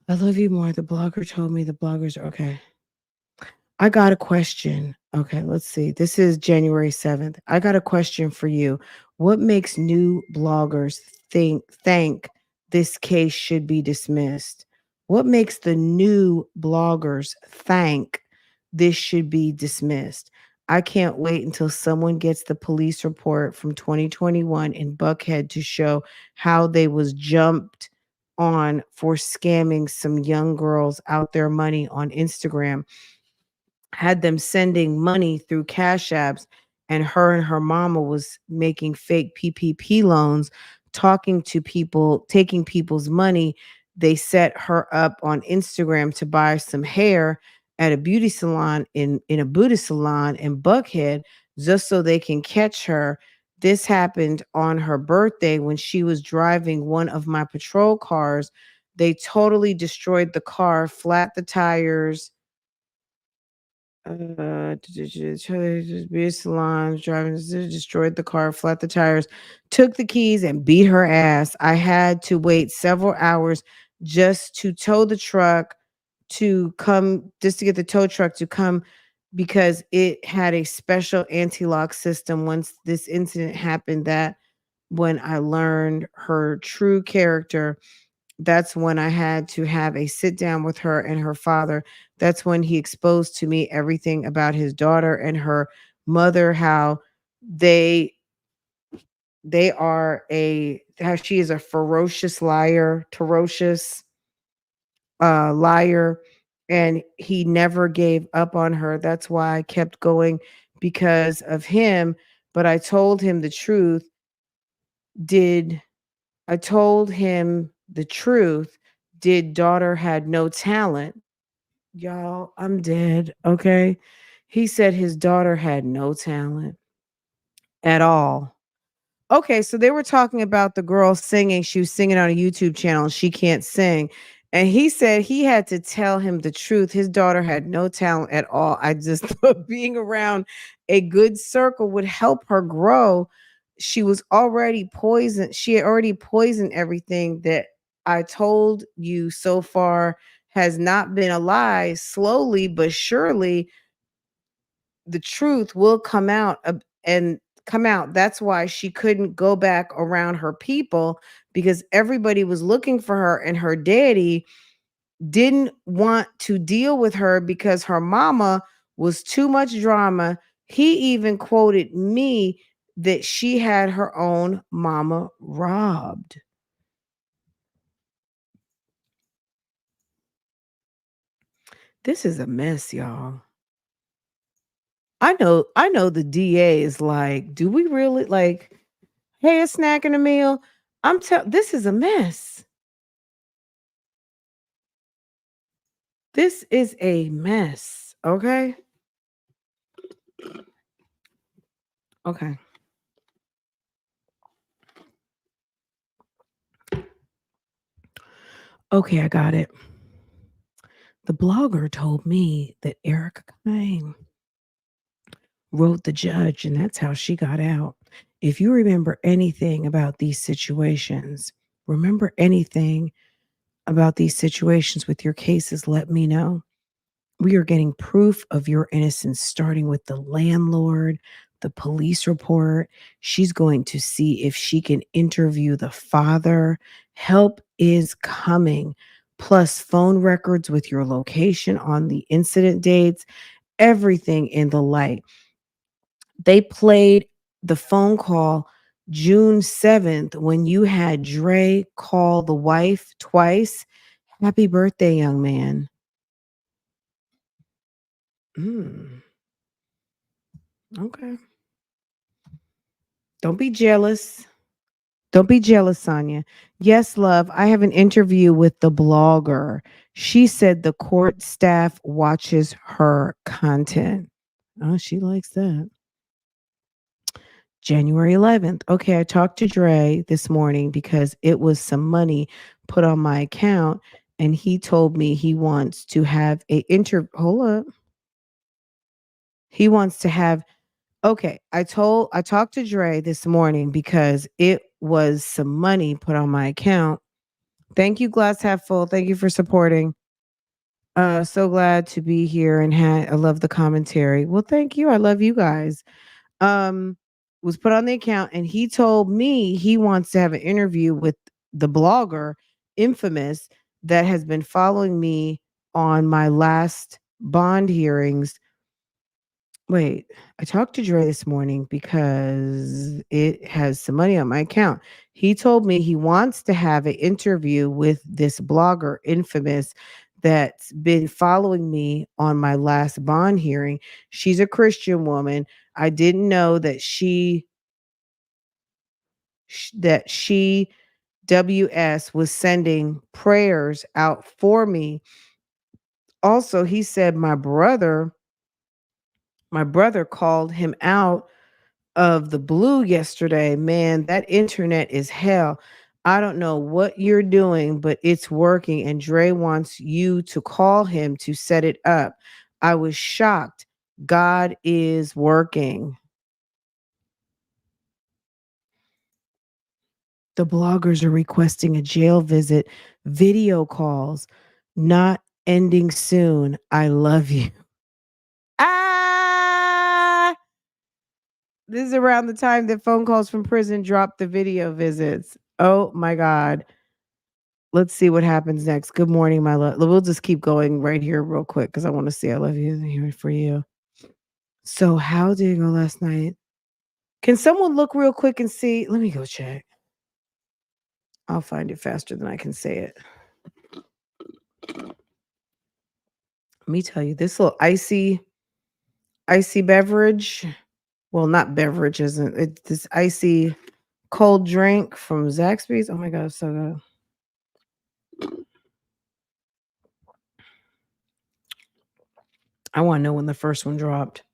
I love you more. The blogger told me the bloggers are okay. I got a question. Okay, let's see. This is January 7th. I got a question for you. What makes new bloggers think this case should be dismissed? What makes the new bloggers think this should be dismissed? I can't wait until someone gets the police report from 2021 in Buckhead to show how they was jumped on for scamming some young girls out their money on Instagram, had them sending money through Cash Apps, and her mama was making fake PPP loans, talking to people, taking people's money. They set her up on Instagram to buy some hair at a beauty salon in a Buddhist salon in Buckhead, just so they can catch her. This happened on her birthday when she was driving one of my patrol cars. They totally destroyed the car, flat the tires, be a salon driving, destroyed the car, flat the tires, took the keys, and beat her ass. I had to wait several hours just to tow the truck to come, just to get the tow truck to come, because it had a special anti-lock system. Once this incident happened, that when I learned her true character, that's when I had to have a sit down with her and her father. That's when he exposed to me everything about his daughter and her mother, how they they are how she is a ferocious liar, liar, and he never gave up on her. That's why I kept going because of him. But I told him the truth. Did I told him the truth? Did daughter had no talent? Y'all, I'm dead. Okay. He said his daughter had no talent at all. Okay, so they were talking about the girl singing. She was singing on a YouTube channel and she can't sing. And he said he had to tell him the truth. His daughter had no talent at all. I just thought being around a good circle would help her grow. She was already poisoned. She had already poisoned everything that I told you so far has not been a lie. Slowly but surely, the truth will come out and come out. That's why she couldn't go back around her people because everybody was looking for her and her daddy didn't want to deal with her because her mama was too much drama. He even quoted me that she had her own mama robbed. This is a mess, y'all. I know the DA is like, do we really like, hey, a snack and a meal? This is a mess. This is a mess. Okay. Okay. Okay, I got it. The blogger told me that Erica Kane wrote the judge, and that's how she got out. If you remember anything about these situations, remember anything about these situations with your cases, let me know. We are getting proof of your innocence, starting with the landlord, the police report. She's going to see if she can interview the father. Help is coming. Plus, phone records with your location on the incident dates, everything in the light. They played the phone call June 7th when you had Dre call the wife twice. Happy birthday, young man. Okay. Don't be jealous. Don't be jealous, Sonia. Yes, love. I have an interview with the blogger. She said the court staff watches her content. Oh, she likes that. January 11th. Okay, I talked to Dre this morning because it was some money put on my account, and he told me he wants to have a hold up. He wants to have Okay, I talked to Dre this morning because it was some money put on my account. Thank you, Glass Half Full. Thank you for supporting. So glad to be here and I love the commentary. Well, thank you. I love you guys. Um, was put on the account and he told me he wants to have an interview with the blogger, Infamous, that has been following me on my last bond hearings. Wait, I talked to Dre this morning because it has some money on my account. He told me he wants to have an interview with this blogger, Infamous, that's been following me on my last bond hearing. She's a Christian woman. I didn't know that she WS was sending prayers out for me. Also, he said my brother called him out of the blue yesterday. Man, that internet is hell. I don't know what you're doing, but it's working. And Dre wants you to call him to set it up. I was shocked. God is working. The bloggers are requesting a jail visit, video calls, not ending soon. I love you. Ah! This is around the time that phone calls from prison dropped the video visits. Oh my God. Let's see what happens next. Good morning, my love. We'll just keep going right here real quick because I want to see. I love you here for you. So how did it go last night? Can someone look real quick and see? Let me go check. I'll find it faster than I can say it. Let me tell you, this little icy beverage. Well, not beverage, isn't it? This icy cold drink from Zaxby's. Oh my god, it's so good. I want to know when the first one dropped.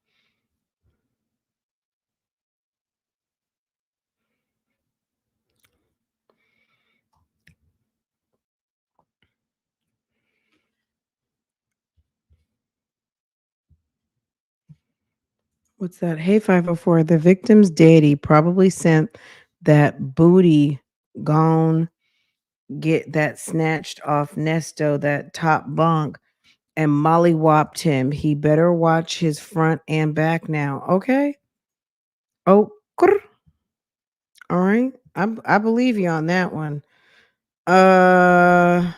What's that? Hey, 504. The victim's daddy probably sent that booty gone get that snatched off Nesto, that top bunk, and mollywopped him. He better watch his front and back now. Okay. Oh, all right. I believe you on that one. Uh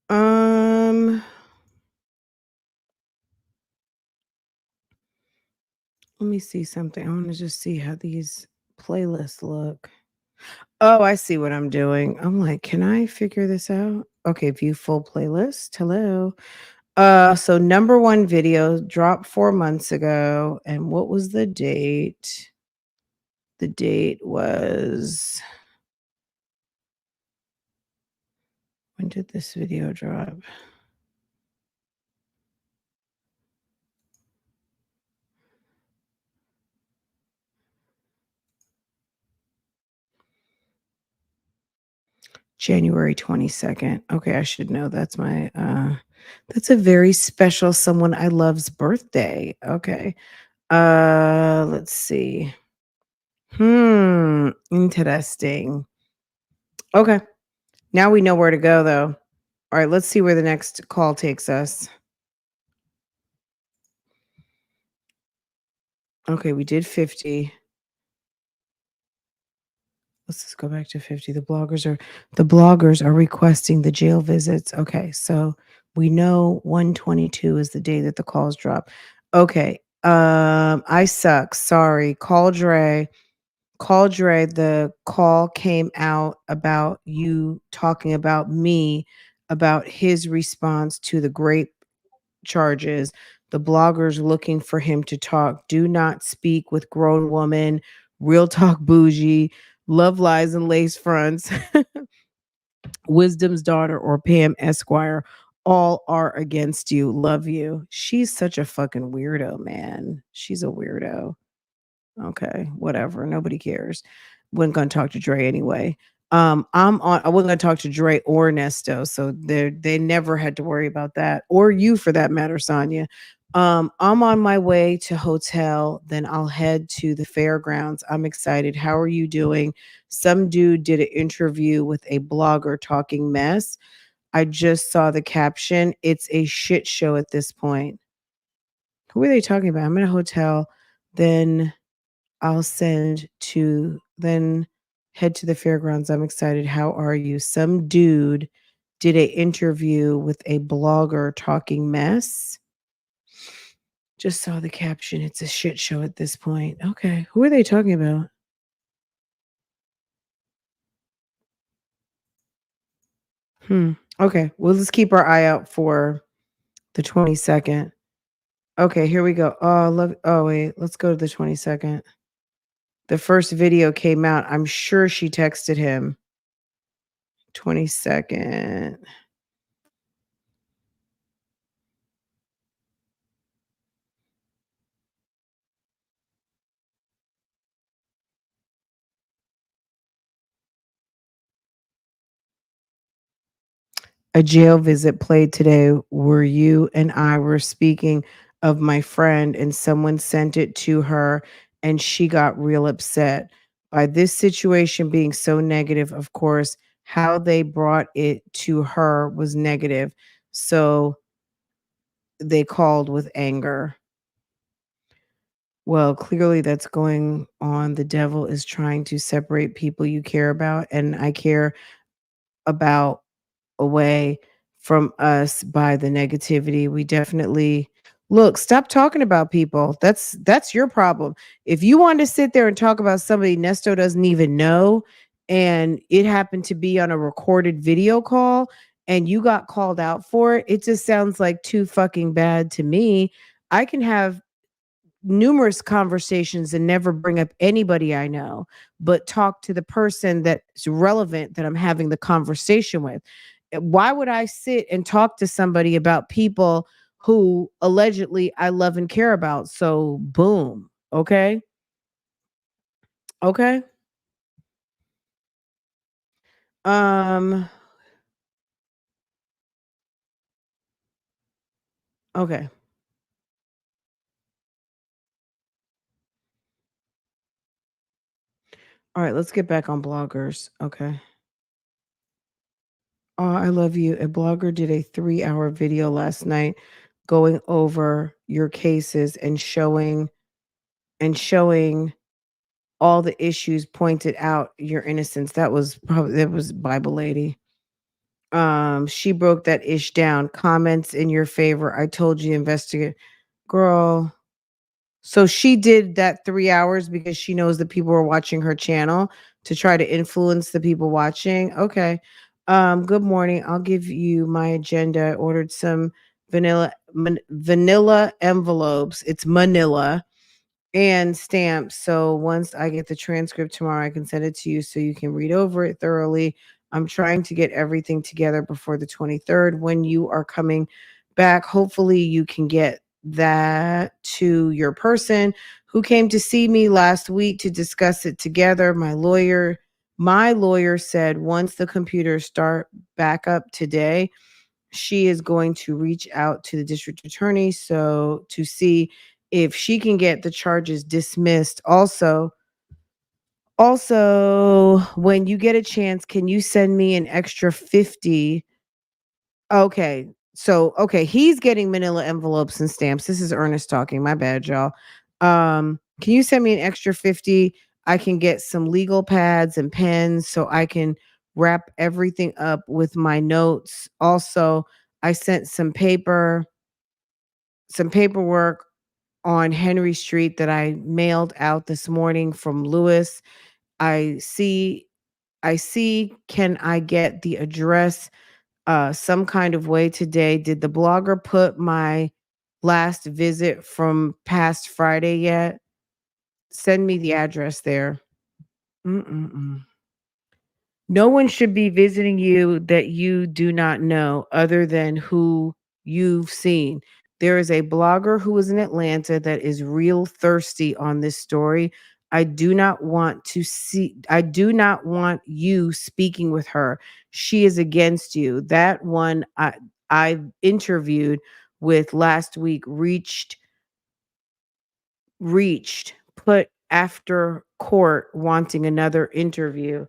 um let me see something. I want to just see how these playlists look. Oh, I see what I'm doing. I'm like, can I figure this out? Okay, view full playlist. Hello. So number one video dropped 4 months ago. And what was the date? The date was, when did this video drop? January 22nd. Okay, I should know. That's my that's a very special someone I love's birthday. Okay. Let's see. Interesting. Okay. Now we know where to go though. All right, let's see where the next call takes us. Okay, we did 50. Let's just go back to 50. The bloggers are requesting the jail visits. Okay, so we know 122 is the day that the calls drop. Okay. I suck. Sorry. Call Dre. Call Dre. The call came out about you talking about me, about his response to the grape charges. The bloggers looking for him to talk. Do not speak with grown woman. Real talk bougie. Love lies and lace fronts. Wisdom's daughter or Pam Esquire. All are against you. Love you. She's such a fucking weirdo, man. She's a weirdo. Okay, whatever. Nobody cares. Wasn't gonna talk to Dre anyway. I wasn't gonna talk to Dre or Nesto, so they never had to worry about that, or you for that matter, Sonia. I'm on my way to hotel, then I'll head to the fairgrounds. I'm excited. How are you doing? Some dude did an interview with a blogger talking mess. I just saw the caption. It's a shit show at this point. Who are they talking about? I'm in a hotel, then I'll then head to the fairgrounds. I'm excited. How are you? Some dude did a interview with a blogger talking mess. Just saw the caption. It's a shit show at this point. Okay. Who are they talking about? Okay. Well, let's keep our eye out for the 22nd. Okay, here we go. Wait, let's go to the 22nd. The first video came out. I'm sure she texted him. 22nd. A jail visit played today where you and I were speaking of my friend and someone sent it to her and she got real upset by this situation being so negative. Of course, how they brought it to her was negative. So they called with anger. Well, clearly that's going on. The devil is trying to separate people you care about. And I care about away from us by the negativity. We definitely look, stop talking about people. That's your problem. If you want to sit there and talk about somebody Nesto doesn't even know and it happened to be on a recorded video call and you got called out for it, it just sounds like too fucking bad to me. I can have numerous conversations and never bring up anybody I know, but talk to the person that's relevant that I'm having the conversation with. Why would I sit and talk to somebody about people who allegedly I love and care about? So, boom. Okay. Okay. Um, okay. All right, let's get back on bloggers. Okay. Oh, I love you. A blogger did a 3-hour video last night going over your cases and showing all the issues, pointed out your innocence. That was Bible lady. She broke that ish down. Comments in your favor. I told you investigate. Girl. So she did that 3 hours because she knows that people are watching her channel to try to influence the people watching. Okay. Good morning. I'll give you my agenda. I ordered some vanilla envelopes. It's Manila and stamps. So once I get the transcript tomorrow, I can send it to you so you can read over it thoroughly. I'm trying to get everything together before the 23rd. When you are coming back, hopefully you can get that to your person who came to see me last week to discuss it together. My lawyer said once the computers start back up today, she is going to reach out to the district attorney so to see if she can get the charges dismissed. Also, when you get a chance, can you send me an extra 50? Okay. So, okay, he's getting manila envelopes and stamps. This is Ernest talking. My bad, y'all. Can you send me an extra 50? I can get some legal pads and pens so I can wrap everything up with my notes. Also, I sent some paperwork on Henry Street that I mailed out this morning from Lewis. I see can I get the address some kind of way today? Did the blogger put my last visit from past Friday yet? Send me the address there. Mm-mm-mm. No one should be visiting you that you do not know other than who you've seen. There is a blogger who is in Atlanta that is real thirsty on this story. I do not want you speaking with her. She is against you. That one I interviewed with last week reached put after court wanting another interview.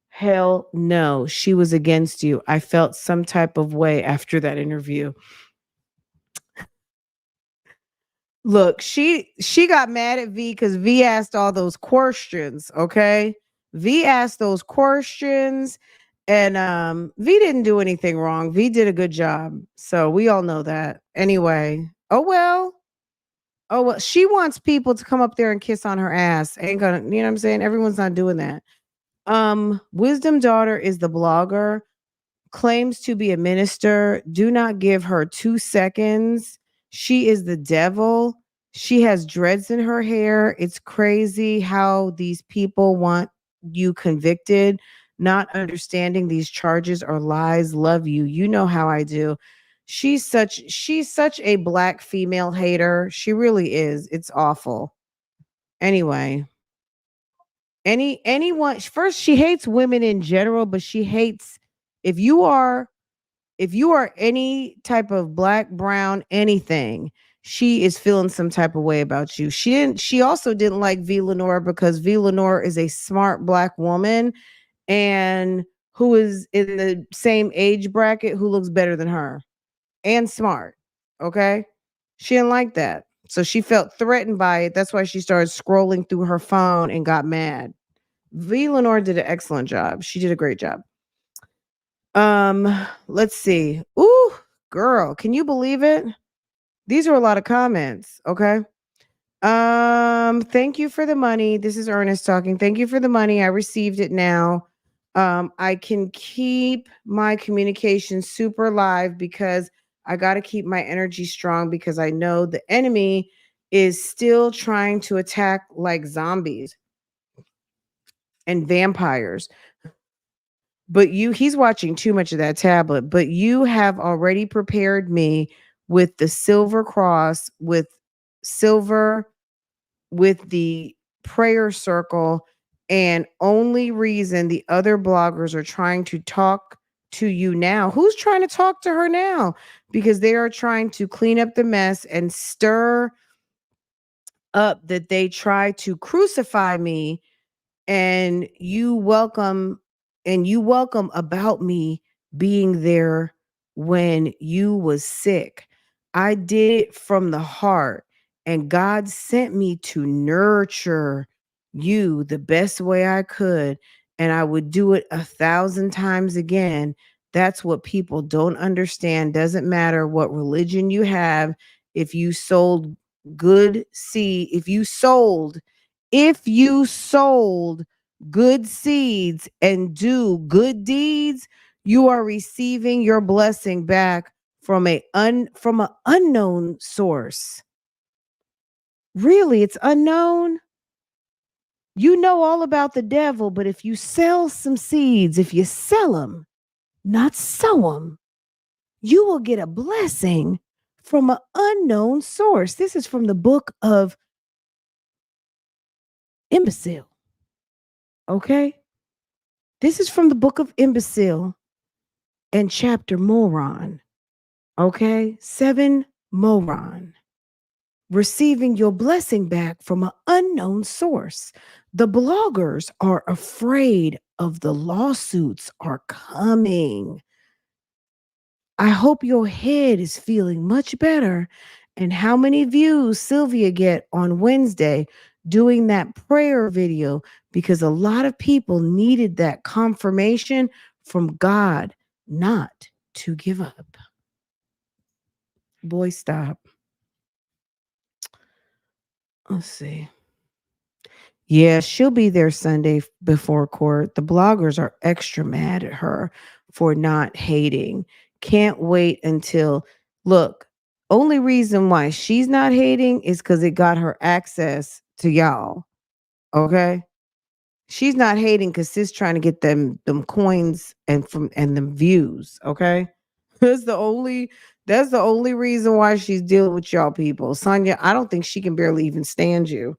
Hell no, she was against you. I felt some type of way after that interview. Look, she got mad at V because V asked all those questions. Okay, V asked those questions, and V didn't do anything wrong. V did a good job, so we all know that. Anyway, oh well. She wants people to come up there and kiss on her ass. Ain't gonna, you know what I'm saying? Everyone's not doing that. Wisdom Daughter is the blogger, claims to be a minister. Do not give her 2 seconds. She is the devil. She has dreads in her hair. It's crazy how these people want you convicted, not understanding these charges are lies. Love you. You know how I do. She's such a black female hater. She really is. It's awful. Anyway, anyone first, she hates women in general, but she hates if you are if you are any type of black, brown, anything, she is feeling some type of way about you. She also didn't like V Lenore because V Lenore is a smart black woman and who is in the same age bracket who looks better than her and smart. Okay? She didn't like that. So she felt threatened by it. That's why she started scrolling through her phone and got mad. V Lenore did an excellent job. She did a great job. Let's see. Ooh, girl, can you believe it? These are a lot of comments. Okay. Thank you for the money. This is Ernest talking. Thank you for the money. I received it now. I can keep my communication super live because I got to keep my energy strong because I know the enemy is still trying to attack like zombies and vampires. But he's watching too much of that tablet, but you have already prepared me with the silver cross, with silver, with the prayer circle, and only reason the other bloggers are trying to talk to you now. Who's trying to talk to her now? Because they are trying to clean up the mess and stir up that they try to crucify me, and you welcome about me being there when you was sick. I did it from the heart, and God sent me to nurture you the best way I could, and I would do it 1,000 times again. That's what people don't understand. Doesn't matter what religion you have. If you sold good seed, if you sold good seeds and do good deeds, you are receiving your blessing back from from an unknown source. Really, it's unknown. You know all about the devil, but if you sell some seeds, if you sell them, not sow them, you will get a blessing from an unknown source. This is from the book of Imbecile. Okay? This is from the book of Imbecile and chapter Moron. Okay? 7 Moron. Receiving your blessing back from an unknown source. The bloggers are afraid of the lawsuits are coming. I hope your head is feeling much better. And how many views Sylvia get on Wednesday doing that prayer video, because a lot of people needed that confirmation from God not to give up. Boy, stop. Let's see. Yeah, she'll be there Sunday before court. The bloggers are extra mad at her for not hating. Can't wait until, look, only reason why she's not hating is because it got her access to y'all. Okay. She's not hating because she's trying to get them coins and them views. Okay. That's the only that's the only reason why she's dealing with y'all people. Sonya, I don't think she can barely even stand you,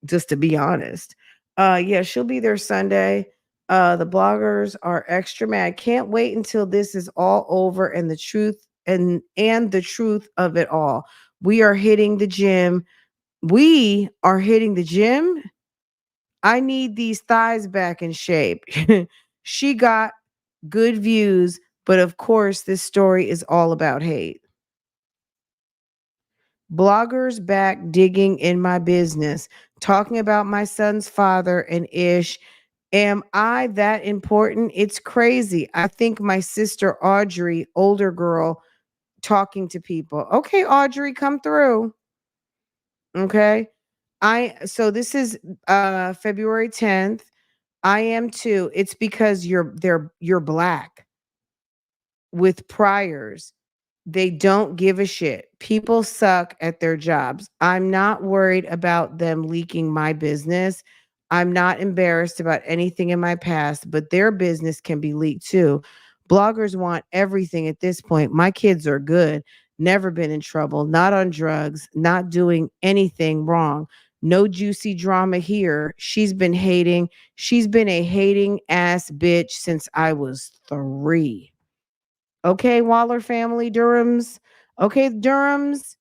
just to be honest. Yeah, she'll be there Sunday. The bloggers are extra mad. Can't wait until this is all over and the truth and the truth of it all. We are hitting the gym. We are hitting the gym. I need these thighs back in shape. She got good views, but of course, this story is all about hate. Bloggers back digging in my business, talking about my son's father and Ish. Am I that important? It's crazy. I think my sister Audrey, older girl, talking to people. Okay, Audrey, come through. Okay. So this is February 10th. I am too. It's because you're black with priors. They don't give a shit. People suck at their jobs. I'm not worried about them leaking my business. I'm not embarrassed about anything in my past, but their business can be leaked too. Bloggers want everything at this point. My kids are good, never been in trouble, not on drugs, not doing anything wrong. No juicy drama here. She's been hating. She's been a hating ass bitch since I was 3. Okay, Waller family, Durhams. Okay, Durhams.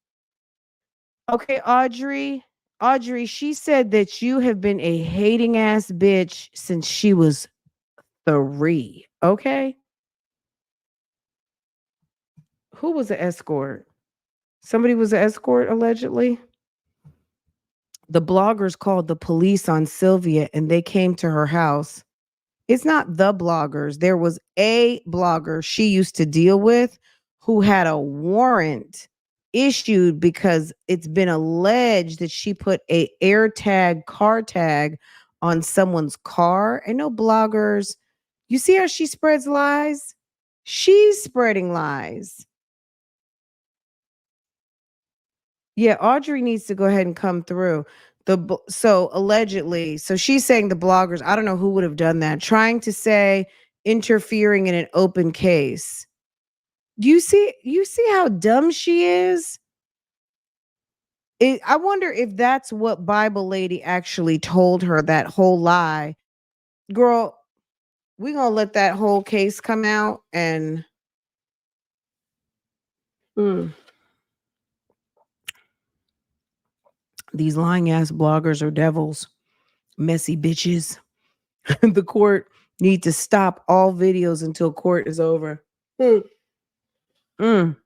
Okay, Audrey. Audrey, she said that you have been a hating ass bitch since she was 3. Okay. Who was an escort? Somebody was an escort, allegedly. The bloggers called the police on Sylvia and they came to her house. It's not the bloggers. There was a blogger she used to deal with who had a warrant issued because it's been alleged that she put a air tag car tag on someone's car. And no bloggers. You see how she spreads lies? She's spreading lies. Yeah, Audrey needs to go ahead and come through. So allegedly, so she's saying the bloggers, I don't know who would have done that, trying to say interfering in an open case. You see how dumb she is? I wonder if that's what Bible lady actually told her, that whole lie. Girl, we gonna let that whole case come out and mm, these lying ass bloggers are devils, messy bitches. The court need to stop all videos until court is over. Mm. Mm.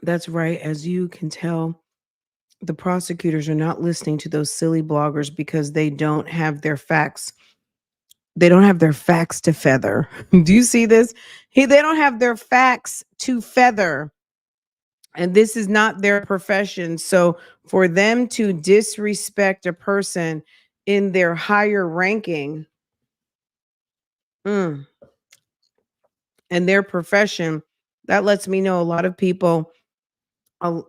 That's right. As you can tell, the prosecutors are not listening to those silly bloggers because they don't have their facts. They don't have their facts to feather. Do you see this? They don't have their facts to feather. And this is not their profession. So for them to disrespect a person in their higher ranking, mm, and their profession, that lets me know a lot of people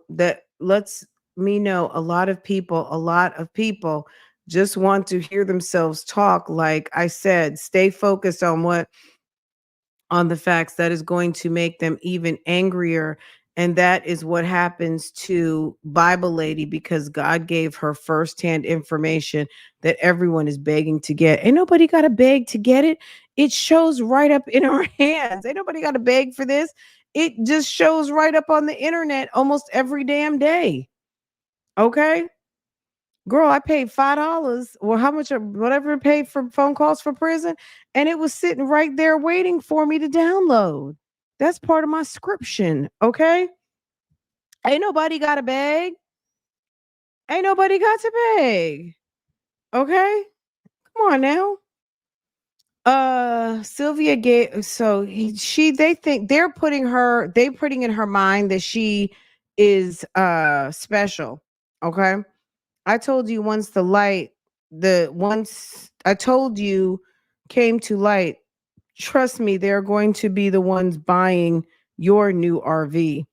that lets me know a lot of people just want to hear themselves talk. Like I said, stay focused on the facts. That is going to make them even angrier. And that is what happens to Bible lady, because God gave her firsthand information that everyone is begging to get. Ain't nobody got to beg to get it. It shows right up in our hands. Ain't nobody got to beg for this. It just shows right up on the internet almost every damn day. Okay. Girl, I paid $5 or how much, whatever it paid for phone calls for prison, and it was sitting right there waiting for me to download. That's part of my scription, okay? Ain't nobody got to beg. Ain't nobody got to beg. Okay? Come on now. Sylvia gave so he she they think they putting in her mind that she is special. Okay? I told you once I told you came to light, trust me, they're going to be the ones buying your new RV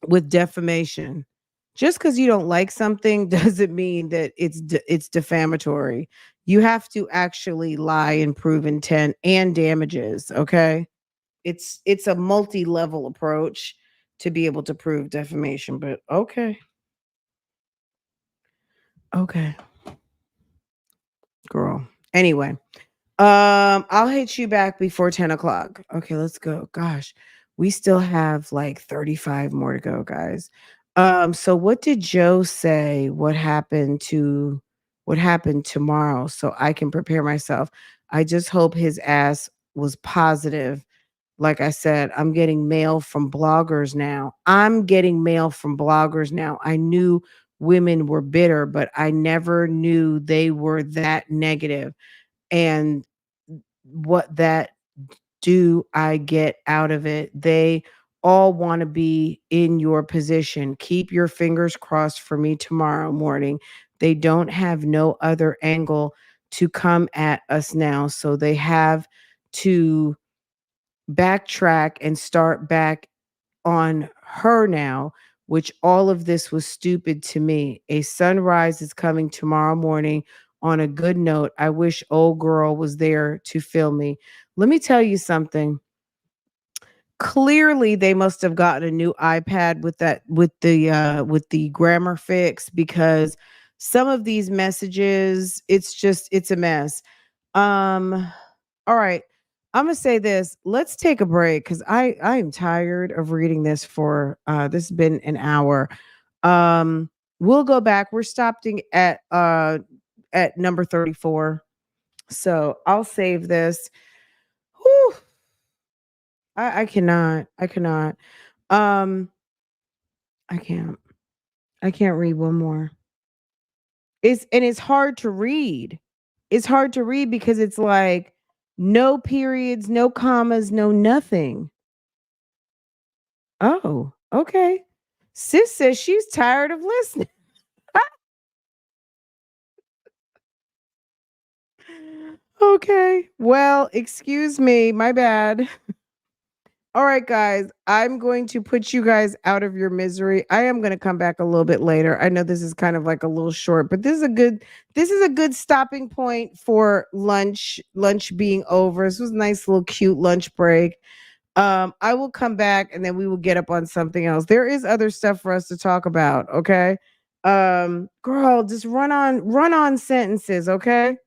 with defamation. Just because you don't like something doesn't mean that it's defamatory. You have to actually lie and prove intent and damages, okay? It's a multi-level approach to be able to prove defamation, but okay. Okay, girl. Anyway, I'll hit you back before 10 o'clock. Okay, let's go. Gosh, we still have like 35 more to go, guys. So what did Joe say? What happened tomorrow so I can prepare myself? I just hope his ass was positive. Like I said, I'm getting mail from bloggers now. I knew women were bitter, but I never knew they were that negative. And what that do I get out of it? They all want to be in your position. Keep your fingers crossed for me tomorrow morning. They don't have no other angle to come at us now. So they have to backtrack and start back on her now, which all of this was stupid to me. A sunrise is coming tomorrow morning on a good note. I wish old girl was there to film me. Let me tell you something. Clearly they must have gotten a new iPad with the grammar fix, because some of these messages, it's a mess. Um all right. I'm gonna say this. Let's take a break because I am tired of reading this for this has been an hour. We'll go back. We're stopping at number 34. So I'll save this. Whew. I cannot. I cannot. Um I can't. I can't read one more. It's hard to read. It's hard to read because it's like no periods, no commas, no nothing. Oh, okay. Sis says she's tired of listening. Okay. Well, excuse me. My bad. All right, guys. I'm going to put you guys out of your misery. I am going to come back a little bit later. I know this is kind of like a little short, but this is a good stopping point for lunch being over. This was a nice little cute lunch break. I will come back and then we will get up on something else. There is other stuff for us to talk about, okay? Girl, just run on sentences, okay?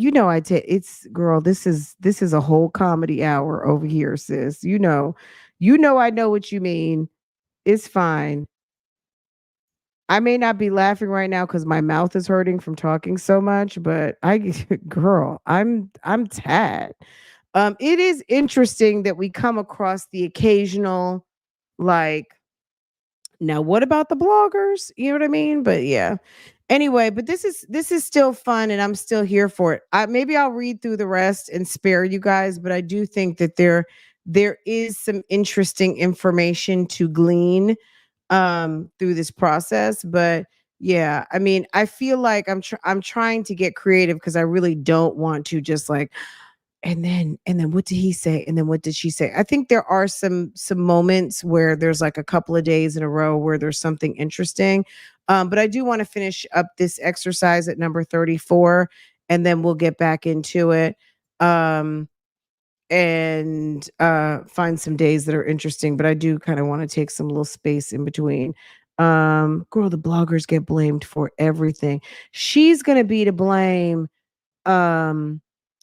You know I take it's girl, this is a whole comedy hour over here, sis. I know what you mean. It's fine. I may not be laughing right now because my mouth is hurting from talking so much, but girl, I'm tad. It is interesting that we come across the occasional, like, now what about the bloggers? You know what I mean? But yeah. Anyway, but this is still fun and I'm still here for it. Maybe I'll read through the rest and spare you guys, but I do think that there is some interesting information to glean through this process. But yeah, I mean, I feel like I'm trying to get creative because I really don't want to just like, and then what did he say, and then what did she say. I think there are some moments where there's like a couple of days in a row where there's something interesting, but I do want to finish up this exercise at number 34 and then we'll get back into it, um and find some days that are interesting, but I do kind of want to take some little space in between. Girl, the bloggers get blamed for everything. She's gonna be to blame, um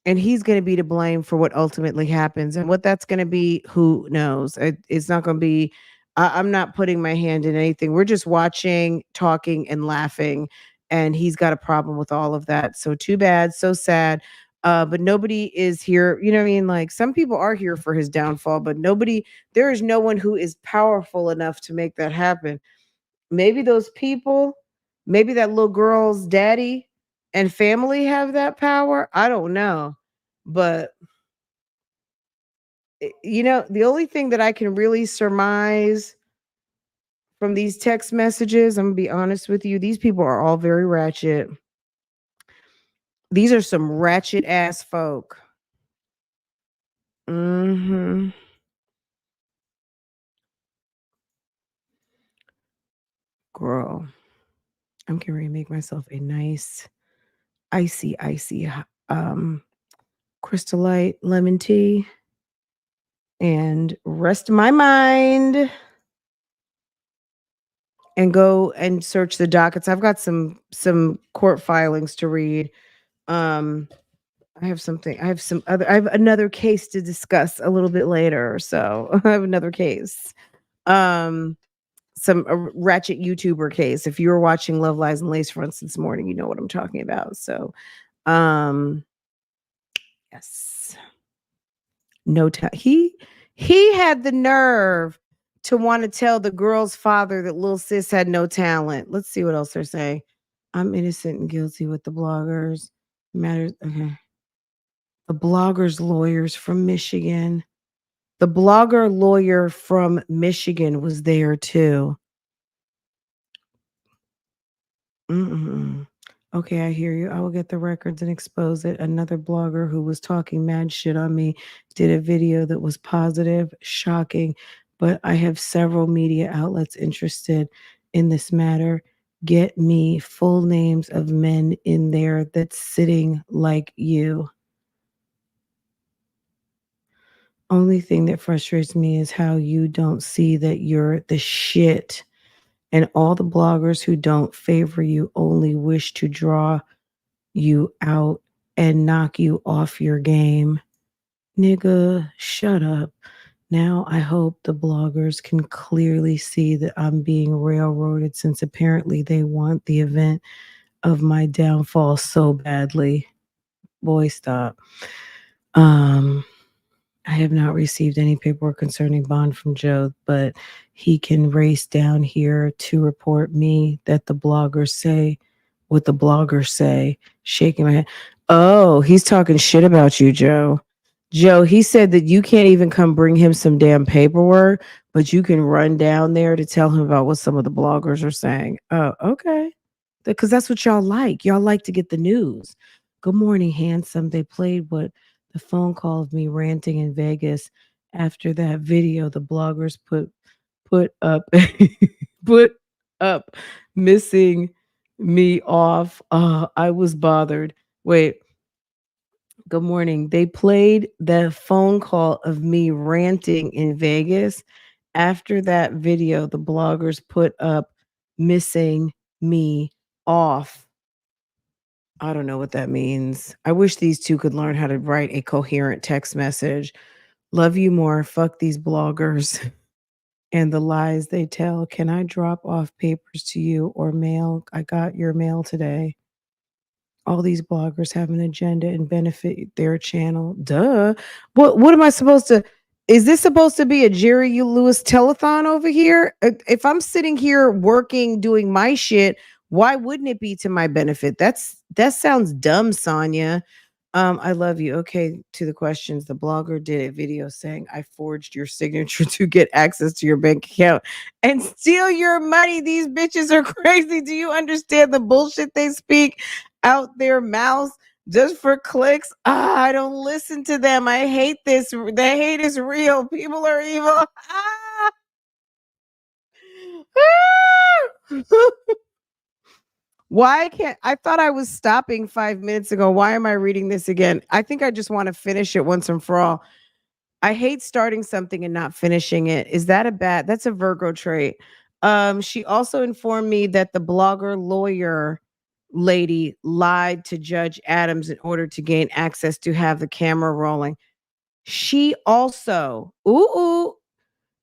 and he's going to be to blame for what ultimately happens, and what that's going to be, who knows. It's not going to be, I'm not putting my hand in anything. We're just watching, talking and laughing, and he's got a problem with all of that. So too bad, so sad. But nobody is here, you know what I mean? Like, some people are here for his downfall, but there is no one who is powerful enough to make that happen. Maybe those people, maybe that little girl's daddy and family have that power. I don't know. But the only thing that I can really surmise from these text messages, I'm gonna be honest with you, these people are all very ratchet. These are some ratchet ass folk. Mhm. Girl, I'm getting ready to make myself a nice icy Crystal Light lemon tea and rest my mind and go and search the dockets. I've got some court filings to read. Um I have another case to discuss a little bit later. So I have another case. Um some a ratchet YouTuber case. If you were watching Love Lies and Lace Fronts this morning, you know what I'm talking about. So um yes. No time. He had the nerve to want to tell the girl's father that little sis had no talent. Let's see what else they're saying. I'm innocent and guilty with the bloggers. Matters. Okay. The blogger's lawyers from Michigan. The blogger lawyer from Michigan was there too. Mm-mm. Okay, I hear you. I will get the records and expose it. Another blogger who was talking mad shit on me did a video that was positive, shocking, but I have several media outlets interested in this matter. Get me full names of men in there that's sitting like you. Only thing that frustrates me is how you don't see that you're the shit. And all the bloggers who don't favor you only wish to draw you out and knock you off your game. Nigga, shut up. Now I hope the bloggers can clearly see that I'm being railroaded, since apparently they want the event of my downfall so badly. Boy, stop. I have not received any paperwork concerning bond from Joe, but he can race down here to report me that the bloggers say what the bloggers say, shaking my head. Oh, he's talking shit about you, Joe. Joe, he said that you can't even come bring him some damn paperwork, but you can run down there to tell him about what some of the bloggers are saying. Oh, okay. Because that's what y'all like. Y'all like to get the news. Good morning, handsome. They played what the phone call of me ranting in Vegas after that video the bloggers put up put up missing me off. I was bothered. Wait, good morning. They played the phone call of me ranting in Vegas after that video the bloggers put up missing me off. I don't know what that means. I wish these two could learn how to write a coherent text message. Love you more. Fuck these bloggers and the lies they tell. Can I drop off papers to you or mail? I got your mail today. All these bloggers have an agenda and benefit their channel. Duh. What am I supposed to? Is this supposed to be a Jerry Lewis telethon over here? If I'm sitting here working, doing my shit, why wouldn't it be to my benefit? That sounds dumb, Sonia. I love you. Okay, to the questions. The blogger did a video saying I forged your signature to get access to your bank account and steal your money. These bitches are crazy. Do you understand the bullshit they speak out their mouths just for clicks? I don't listen to them. I hate this. The hate is real. People are evil. Why can't I thought I was stopping 5 minutes ago? Why am I reading this again? I think I just want to finish it once and for all. I hate starting something and not finishing it. Is that a bad? That's a Virgo trait. She also informed me that the blogger lawyer lady lied to Judge Adams in order to gain access to have the camera rolling. She also,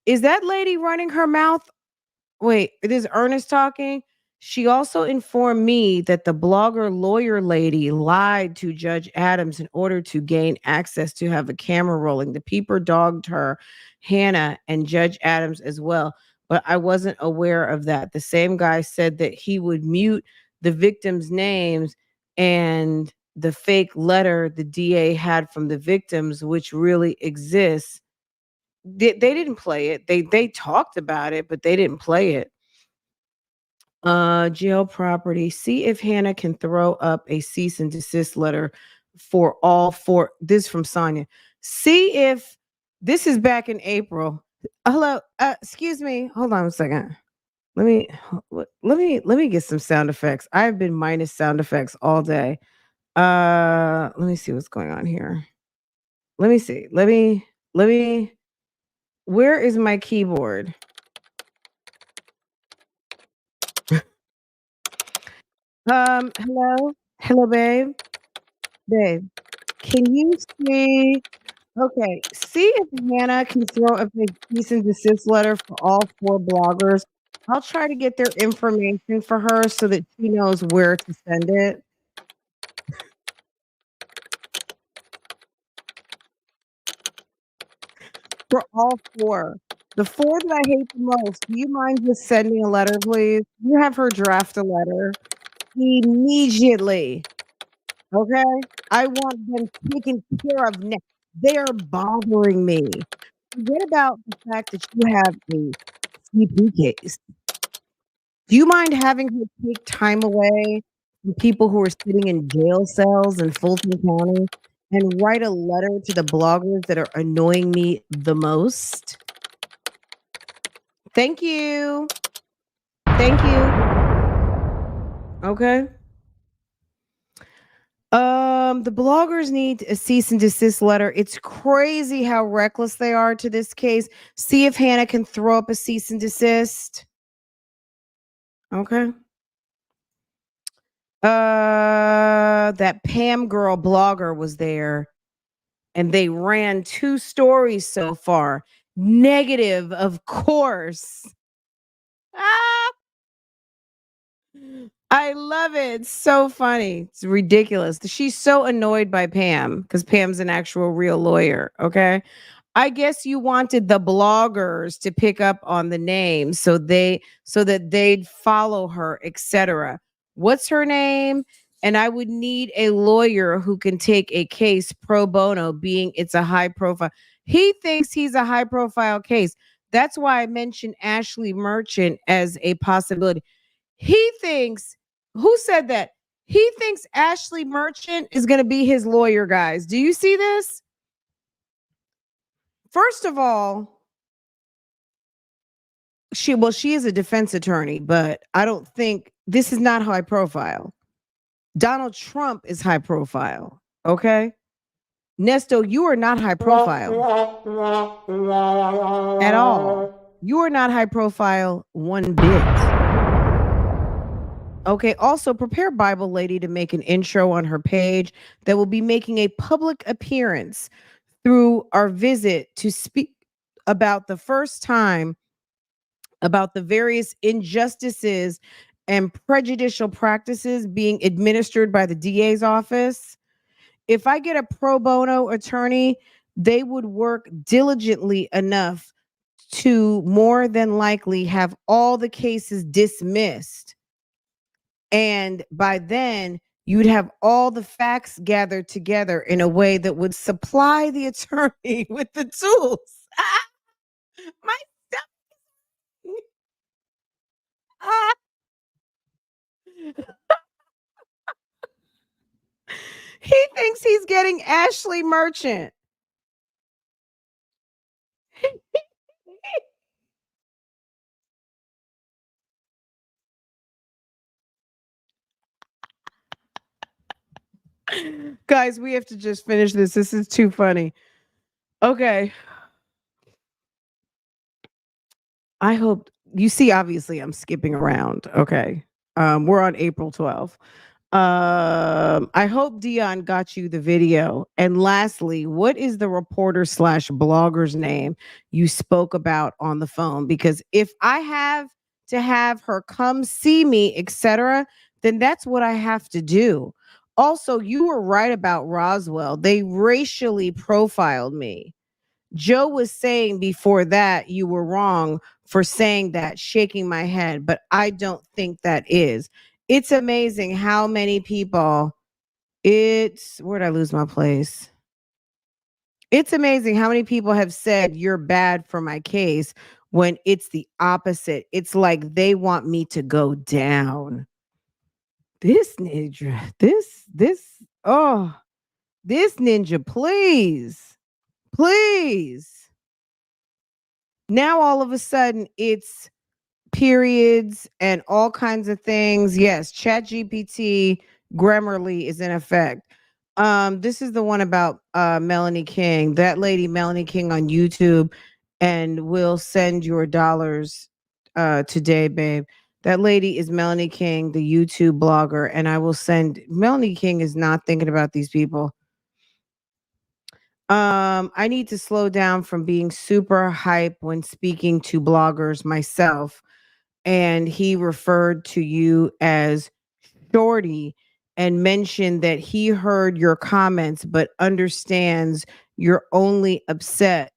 is that lady running her mouth? Wait, it is Ernest talking. She also informed me that the blogger lawyer lady lied to Judge Adams in order to gain access to have a camera rolling. The people dogged her, Hannah, and Judge Adams as well. But I wasn't aware of that. The same guy said that he would mute the victims' names and the fake letter the DA had from the victims, which really exists. They didn't play it. They talked about it, but they didn't play it. Jail property. See if Hannah can throw up a cease and desist letter for all four. This from Sonia. See if this is back in April. Hello. Excuse me. Hold on a second. Let me get some sound effects. I've been minus sound effects all day. Let me see what's going on here. Let me see. Let me where is my keyboard? Hello, babe. Babe, can you see? Okay, see if Hannah can throw up a cease and desist letter for all four bloggers. I'll try to get their information for her so that she knows where to send it. For all four. The four that I hate the most, do you mind just sending a letter, please? You have her draft a letter immediately. Okay? I want them taken care of now. They're bothering me. Forget about the fact that you have a CP case. Do you mind having her take time away from people who are sitting in jail cells in Fulton County and write a letter to the bloggers that are annoying me the most? Thank you. Thank you. Okay. The bloggers need a cease and desist letter. It's crazy how reckless they are to this case. See if Hannah can throw up a cease and desist. Okay. That Pam girl blogger was there and they ran 2 stories so far. Negative, of course. Ah! I love it. It's so funny. It's ridiculous. She's so annoyed by Pam because Pam's an actual real lawyer. Okay. I guess you wanted the bloggers to pick up on the name so that they'd follow her, etc. what's her name? And I would need a lawyer who can take a case pro bono, being it's a high profile. He thinks he's a high profile case. That's why I mentioned Ashley Merchant as a possibility. He thinks, who said that? He thinks Ashley Merchant is going to be his lawyer, guys. Do you see this? First of all, she is a defense attorney, but I don't think this is not high profile. Donald Trump is high profile. Okay. Nesto, you are not high profile at all. You are not high profile one bit. Okay. Also, prepare Bible Lady to make an intro on her page that will be making a public appearance through our visit to speak about the first time about the various injustices and prejudicial practices being administered by the DA's office. If I get a pro bono attorney, they would work diligently enough to more than likely have all the cases dismissed. And by then, you'd have all the facts gathered together in a way that would supply the attorney with the tools. My ah. He thinks he's getting Ashley Merchant. Guys, we have to just finish this. This is too funny. Okay. I hope you see, obviously, I'm skipping around. Okay. We're on April 12th. I hope Dion got you the video. And lastly, what is the reporter slash blogger's name you spoke about on the phone? Because if I have to have her come see me, etc., then that's what I have to do. Also, you were right about Roswell. They racially profiled me. Joe was saying before that you were wrong for saying that, shaking my head, but I don't think that is. It's amazing how many people, where'd I lose my place? It's amazing how many people have said you're bad for my case when it's the opposite. It's like they want me to go down. This ninja, this ninja, please. Now all of a sudden it's periods and all kinds of things. Yes, ChatGPT, Grammarly is in effect. This is the one about Melanie King, that lady Melanie King on YouTube, and we'll send your dollars today, babe. That lady is Melanie King, the YouTube blogger, and I will send. Melanie King is not thinking about these people. I need to slow down from being super hype when speaking to bloggers myself. And he referred to you as Shorty and mentioned that he heard your comments but understands you're only upset,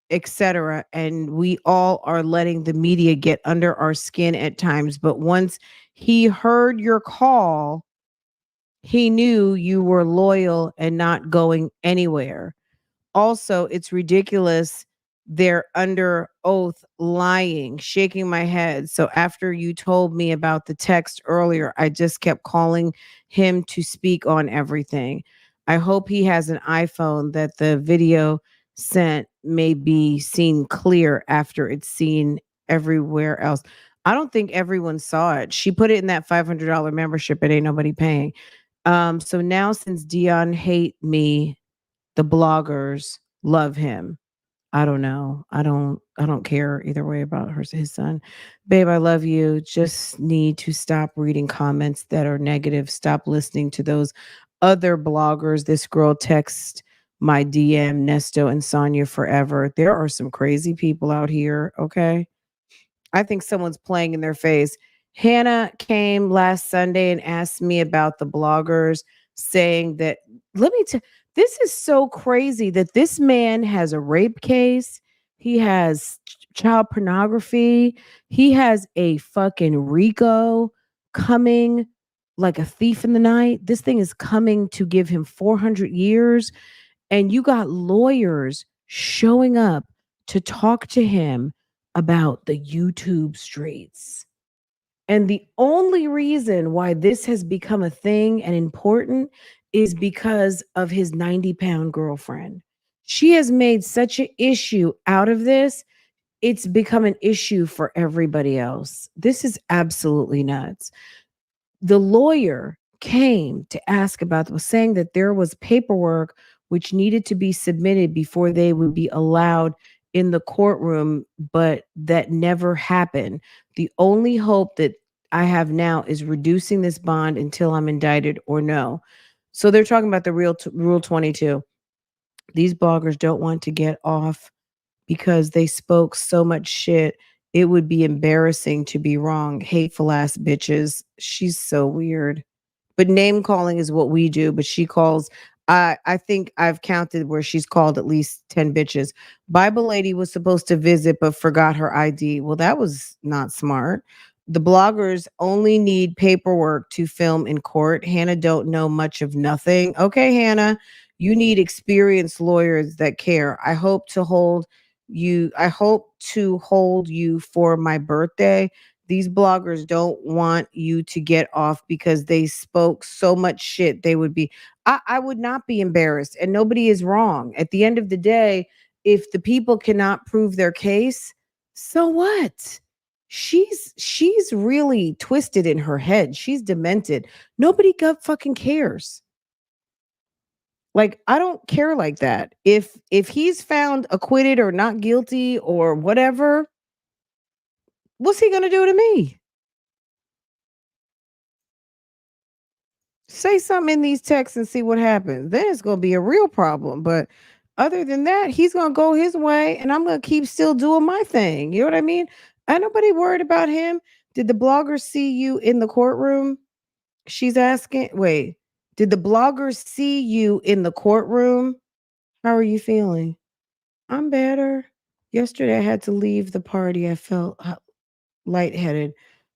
etc. And we all are letting the media get under our skin at times. But once he heard your call, he knew you were loyal and not going anywhere. Also, it's ridiculous. They're under oath lying, shaking my head. So after you told me about the text earlier, I just kept calling him to speak on everything. I hope he has an iPhone that the video sent may be seen clear after it's seen everywhere else. I don't think everyone saw it. She put it in that $500 membership. It ain't nobody paying. So now since Dion hate me, the bloggers love him. I don't know. I don't care either way about his son. Babe, I love you. Just need to stop reading comments that are negative. Stop listening to those other bloggers. This girl texts my DM, Nesto and Sonia forever. There are some crazy people out here, okay? I think someone's playing in their face. Hannah came last Sunday and asked me about the bloggers, saying that, let me tell, this is so crazy that this man has a rape case. He has child pornography. He has a fucking RICO coming like a thief in the night. This thing is coming to give him 400 years. And you got lawyers showing up to talk to him about the YouTube streets. And the only reason why this has become a thing and important is because of his 90-pound girlfriend. She has made such an issue out of this. It's become an issue for everybody else. This is absolutely nuts. The lawyer came to ask about, was saying that there was paperwork which needed to be submitted before they would be allowed in the courtroom, but that never happened. The only hope that I have now is reducing this bond until I'm indicted or no. So they're talking about the Rule 22. These bloggers don't want to get off because they spoke so much shit. It would be embarrassing to be wrong. Hateful ass bitches. She's so weird. But name calling is what we do. But she calls, I think I've counted where she's called at least 10 bitches. Bible lady was supposed to visit but forgot her ID. Well, that was not smart. The bloggers only need paperwork to film in court. Hannah don't know much of nothing. Okay, Hannah, you need experienced lawyers that care. I hope to hold you for my birthday. These bloggers don't want you to get off because they spoke so much shit. They would be, I would not be embarrassed, and nobody is wrong. At the end of the day, if the people cannot prove their case, so what? She's really twisted in her head. She's demented. Nobody fucking cares. Like, I don't care like that. If he's found acquitted or not guilty or whatever, what's he gonna do to me? Say something in these texts and see what happens. Then it's gonna be a real problem. But other than that, he's gonna go his way and I'm gonna keep still doing my thing. You know what I mean? Ain't nobody worried about him. Did the blogger see you in the courtroom? She's asking. Wait, did the blogger see you in the courtroom? How are you feeling? I'm better. Yesterday I had to leave the party. I felt lightheaded.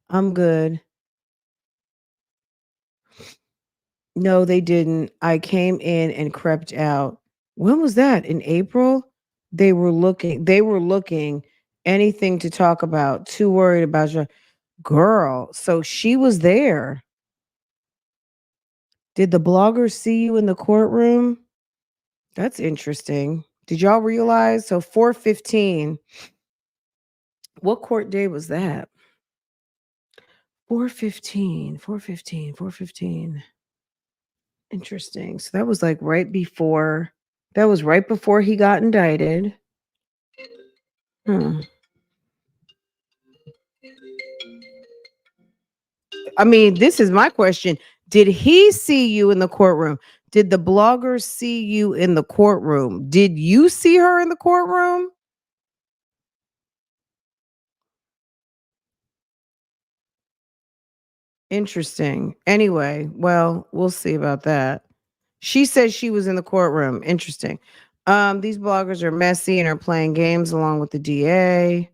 I'm good. No, they didn't. I came in and crept out. When was that? In April? They were looking anything to talk about. Too worried about your girl. So she was there. Did the blogger see you in the courtroom? That's interesting. Did y'all realize? So 415. What court day was that? 415, 415, 415. Interesting. So that was like that was right before he got indicted. I mean, this is my question. Did he see you in the courtroom? Did the blogger see you in the courtroom? Did you see her in the courtroom? Interesting. Anyway, well, we'll see about that. She says she was in the courtroom. Interesting. These bloggers are messy and are playing games along with the DA.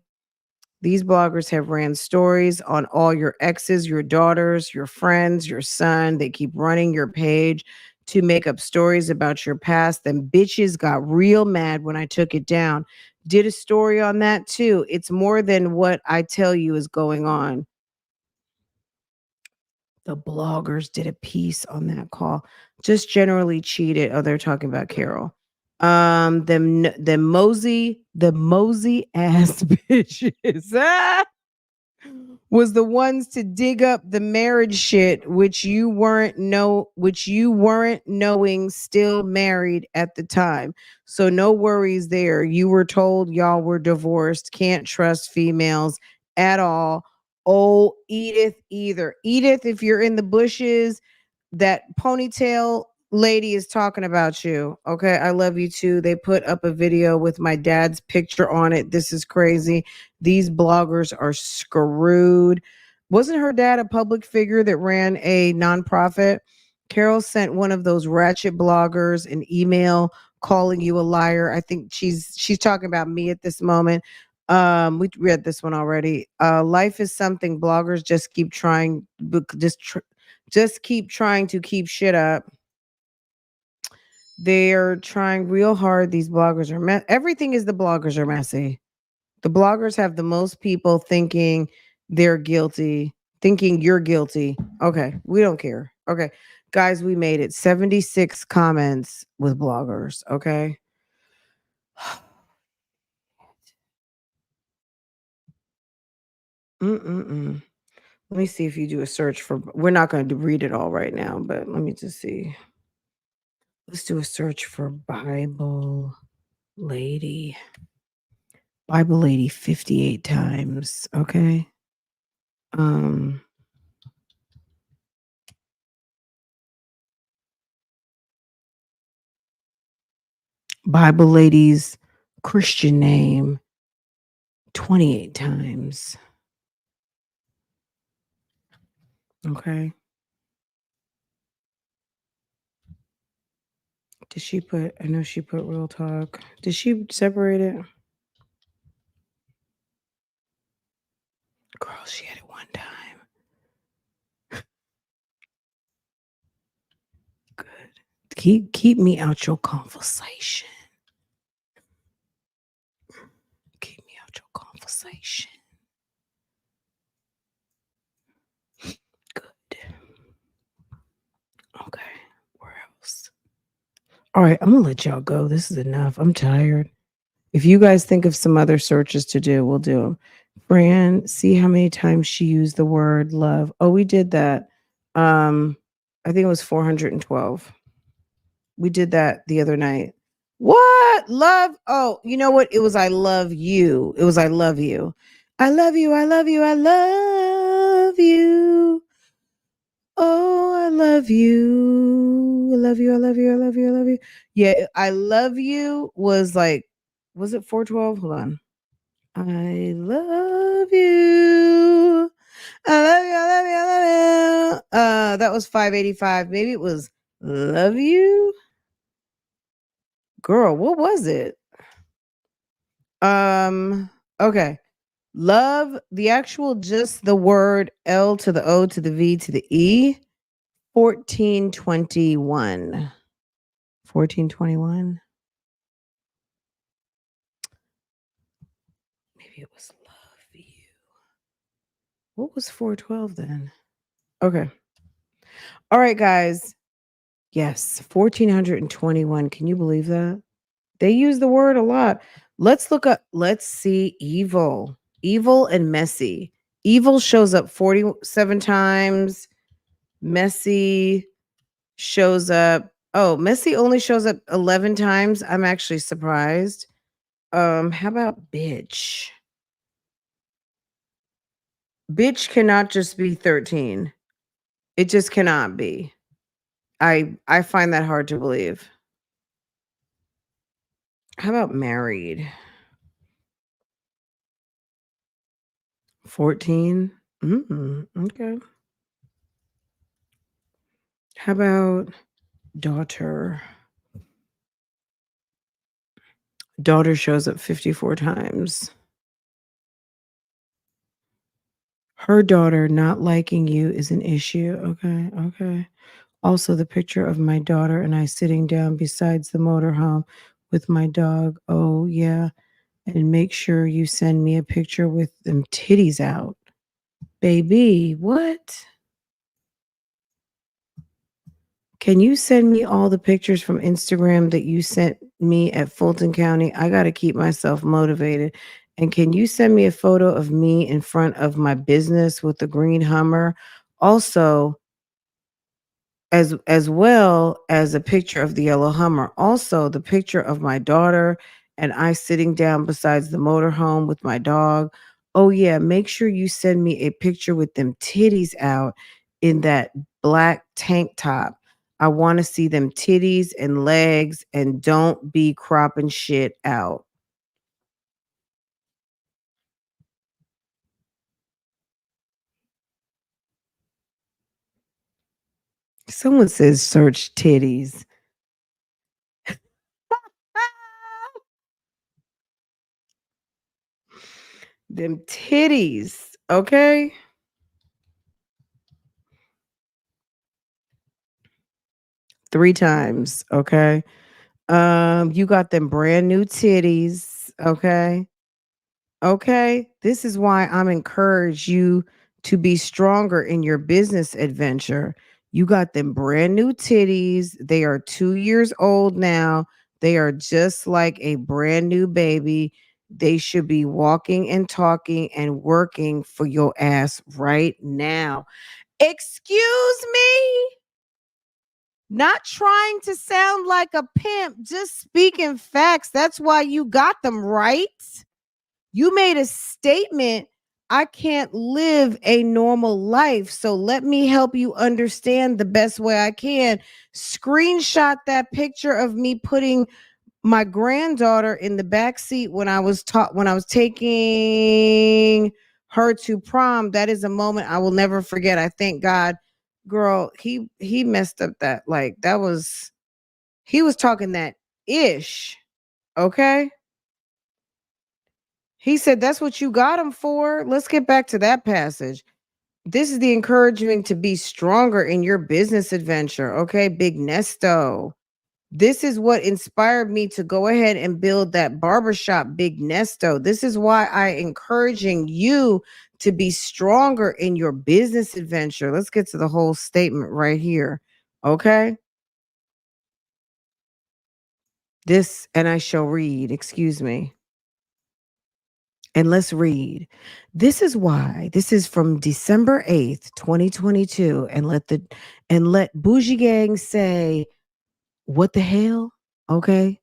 These bloggers have ran stories on all your exes, your daughters, your friends, your son. They keep running your page to make up stories about your past. Them bitches got real mad when I took it down. Did a story on that too. It's more than what I tell you is going on. The bloggers did a piece on that call. Just generally cheated. Oh, they're talking about Carol. The mosey ass bitches was the ones to dig up the marriage shit, which you weren't knowing still married at the time. So no worries there. You were told y'all were divorced. Can't trust females at all. Oh, Edith either. Edith, if you're in the bushes, that ponytail lady is talking about you. Okay, I love you too. They put up a video with my dad's picture on it. This is crazy. These bloggers are screwed. Wasn't her dad a public figure that ran a nonprofit? Carol sent one of those ratchet bloggers an email calling you a liar. I think she's talking about me at this moment. We read this one already. Life is something bloggers just keep trying, just keep trying to keep shit up. They're trying real hard. These bloggers are everything is the bloggers are messy. The bloggers have the most people thinking they're guilty, thinking you're guilty. Okay, we don't care. Okay, guys, we made it. 76 comments with bloggers. Okay. Mm-mm-mm. Let me see if you do a search for. We're not going to read it all right now, but let me just see. Let's do a search for Bible Lady. Bible Lady 58 times. Okay. Bible Lady's Christian name 28 times. Okay. Did she put, I know she put Real Talk. Did she separate it? Girl, she had it one time. Good. Keep me out your conversation. Keep me out your conversation. Good. Okay. Where else? All right, I'm gonna let y'all go. This is enough. I'm tired. If you guys think of some other searches to do, we'll do them. Fran, see how many times she used the word love. Oh, we did that. I think it was 412. We did that the other night. What? Love? Oh, you know what? It was I love you. It was I love you. I love you. I love you. I love you. Oh, I love you. I love you. I love you. I love you. I love you. Yeah, I love you was like, was it 412? Hold on. I love you. I love you. I love you. I love you. That was 585. Maybe it was love you. Girl, what was it? Okay. Love, the actual just the word L to the O to the V to the E, 1421. 1421. Maybe it was love you. What was 412 then? Okay. All right, guys. Yes, 1421. Can you believe that? They use the word a lot. Let's look up, let's see evil. Evil and messy. Evil shows up 47 times. Messy shows up. Oh, messy only shows up 11 times. I'm actually surprised. How about bitch? Bitch cannot just be 13. It just cannot be. I find that hard to believe. How about married? 14. Okay. How about daughter? Daughter shows up 54 times. Her daughter not liking you is an issue. Okay. Okay. Also, the picture of my daughter and I sitting down besides the motorhome with my dog. Oh, yeah. And make sure you send me a picture with them titties out. Baby, what? Can you send me all the pictures from Instagram that you sent me at Fulton County? I got to keep myself motivated. And can you send me a photo of me in front of my business with the green Hummer? Also, as well as a picture of the yellow Hummer. Also, the picture of my daughter and I sitting down besides the motorhome with my dog. Oh yeah, make sure you send me a picture with them titties out in that black tank top. I want to see them titties and legs and don't be cropping shit out. Someone says search titties. Them titties, okay? 3 times, okay? You got them brand new titties, okay? Okay? This is why I'm encourage you to be stronger in your business adventure. You got them brand new titties. They are 2 years old now. They are just like a brand new baby. They should be walking and talking and working for your ass right now. Excuse me? Not trying to sound like a pimp, just speaking facts. That's why you got them, right? You made a statement. I can't live a normal life. So let me help you understand the best way I can. Screenshot that picture of me putting my granddaughter in the back seat when I was taking her to prom. That is a moment I will never forget. I thank God, girl, he messed up that, like, that was, he was talking that ish. Okay. He said that's what you got him for. Let's get back to that passage. This is the encouragement to be stronger in your business adventure. Okay, big Nesto. This is what inspired me to go ahead and build that barbershop, Big Nesto. This is why I encouraging you to be stronger in your business adventure. Let's get to the whole statement right here. Okay. This, and I shall read, excuse me. And let's read. This is why. This is from December 8th, 2022. And let Bougie Gang say, what the hell? Okay.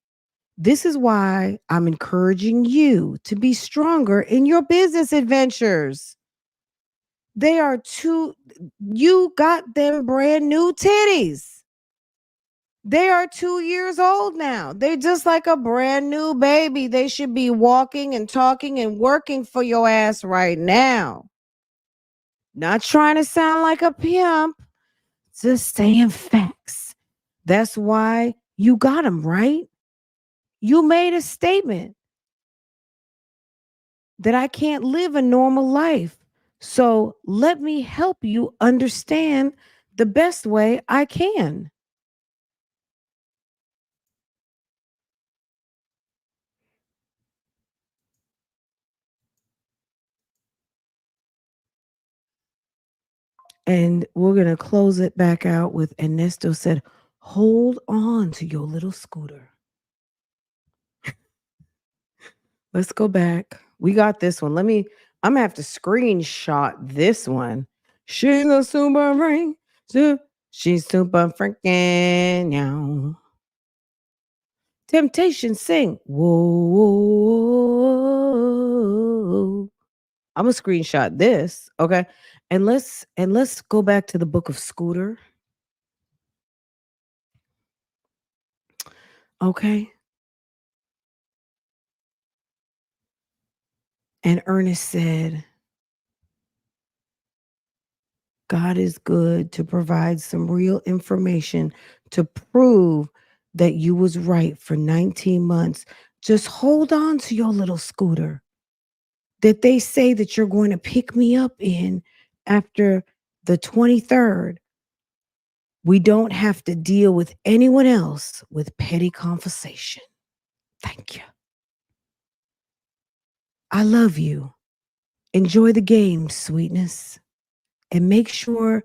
This is why I'm encouraging you to be stronger in your business adventures. They are you got them brand new titties. They are 2 years old now. They're just like a brand new baby. They should be walking and talking and working for your ass right now. Not trying to sound like a pimp, just saying facts. That's why you got them, right? You made a statement that I can't live a normal life. So let me help you understand the best way I can. And we're going to close it back out with Ernesto said, hold on to your little scooter. Let's go back. We got this one. I'm going to have to screenshot this one. She's a super ring. She's super freaking now. Temptation sing. Whoa, whoa. I'm going to screenshot this. Okay. And let's go back to the book of Scooter. Okay. And Ernest said, God is good to provide some real information to prove that you was right for 19 months. Just hold on to your little scooter that they say that you're going to pick me up in after the 23rd. We don't have to deal with anyone else with petty conversation. Thank you. I love you. Enjoy the game, sweetness. And make sure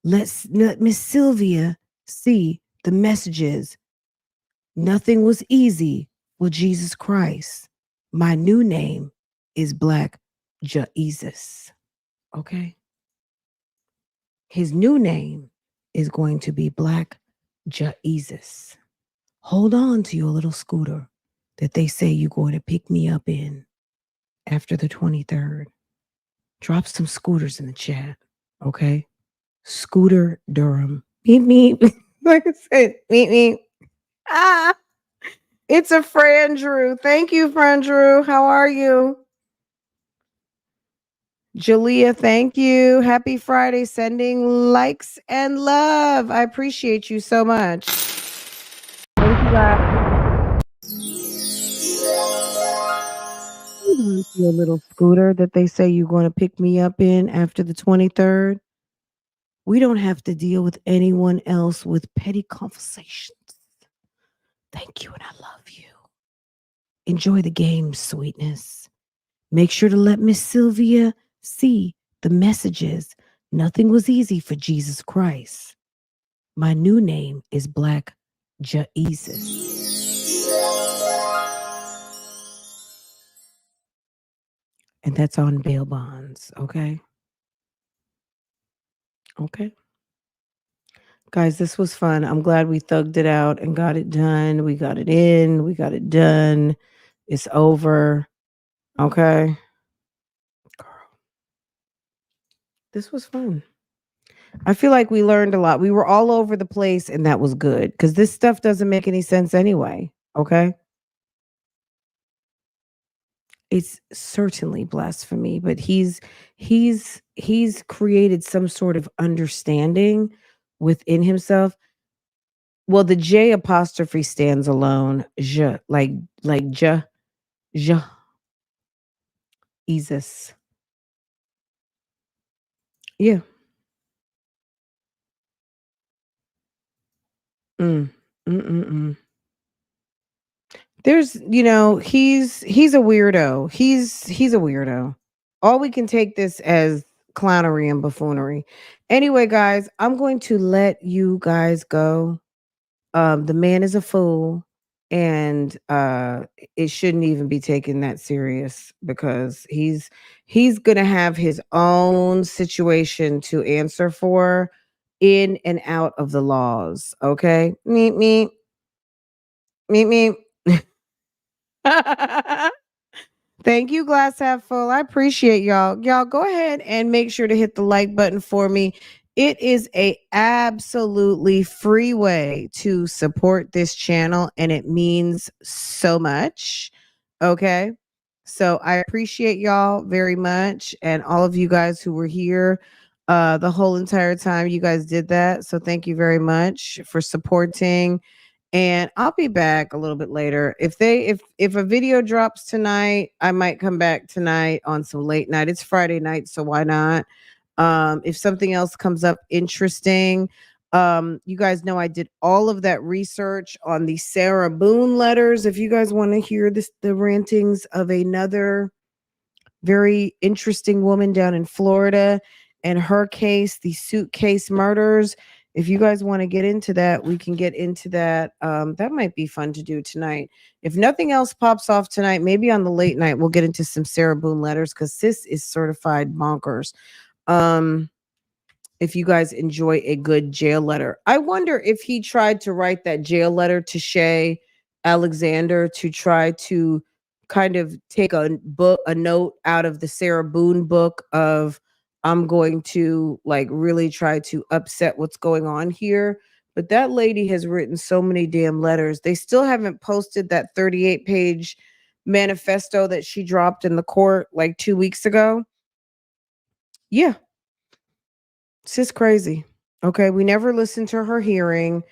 let Miss Sylvia see the messages. Nothing was easy with Jesus Christ. My new name is Black Jesus. Okay? His new name is going to be Black Jesus. Hold on to your little scooter that they say you're going to pick me up in after the 23rd. Drop some scooters in the chat. Okay? Scooter Durham. Meep, meep. Like I said, meep, meep. Ah, it's a Fran Drew. Thank you, Fran Drew. How are you? Julia, thank you. Happy Friday. Sending likes and love. I appreciate you so much. Thank you, guys. Your little scooter that they say you're going to pick me up in after the 23rd. We don't have to deal with anyone else with petty conversations. Thank you, and I love you. Enjoy the game, sweetness. Make sure to let Miss Sylvia see the messages. Nothing was easy for Jesus Christ. My new name is Black Jesus. And that's on bail bonds, okay? Okay. Guys, this was fun. I'm glad we thugged it out and got it done. We got it in. We got it done. It's over. Okay. Girl, this was fun. I feel like we learned a lot. We were all over the place, and that was good because this stuff doesn't make any sense anyway. Okay. It's certainly blasphemy, but he's created some sort of understanding within himself. Well, the J apostrophe stands alone. Je, like je, Jesus. Yeah. Mm. Mm-mm-mm. There's, he's a weirdo. He's a weirdo. All we can take this as clownery and buffoonery. Anyway, guys, I'm going to let you guys go. The man is a fool, and it shouldn't even be taken that serious because he's gonna have his own situation to answer for in and out of the laws. Okay, meet me, meet me. Thank you, Glass Half Full. I appreciate y'all. Y'all go ahead and make sure to hit the like button for me. It is a absolutely free way to support this channel, and it means so much. Okay. So I appreciate y'all very much, and all of you guys who were here the whole entire time. You guys did that. So thank you very much for supporting, and I'll be back a little bit later. If a video drops tonight, I might come back tonight on some late night. It's Friday night, so why not? If something else comes up interesting, you guys know I did all of that research on the Sarah Boone letters. If you guys want to hear the rantings of another very interesting woman down in Florida and her case, the suitcase murders. If you guys want to get into that, we can get into that. That might be fun to do tonight. If nothing else pops off tonight, maybe on the late night, we'll get into some Sarah Boone letters because sis is certified bonkers. If you guys enjoy a good jail letter. I wonder if he tried to write that jail letter to Shay Alexander to try to kind of take a note out of the Sarah Boone book of I'm going to like really try to upset what's going on here. But that lady has written so many damn letters. They still haven't posted that 38-page manifesto that she dropped in the court like 2 weeks ago. Yeah, sis crazy. Okay, we never listened to her hearing,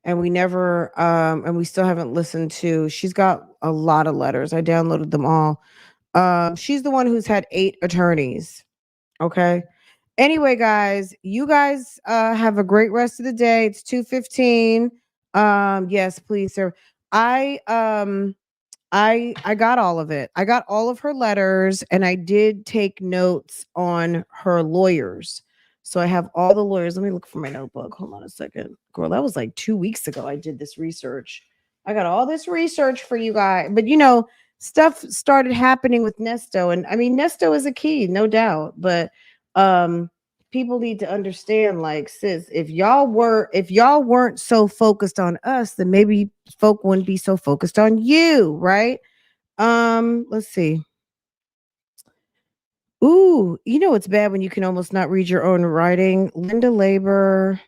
and we still haven't listened to. She's got a lot of letters. I downloaded them all. She's the one who's had 8 attorneys. Okay. Anyway, guys, you guys have a great rest of the day. It's 2:15. Yes, please, sir. I I got all of it. I got all of her letters, and I did take notes on her lawyers. So I have all the lawyers. Let me look for my notebook. Hold on a second. Girl, that was like 2 weeks ago I did this research. I got all this research for you guys. But stuff started happening with Nesto, and I mean Nesto is a key, no doubt, but people need to understand, like, sis, if y'all weren't so focused on us, then maybe folk wouldn't be so focused on you, right? Let's see. Ooh, it's bad when you can almost not read your own writing. Linda Labor,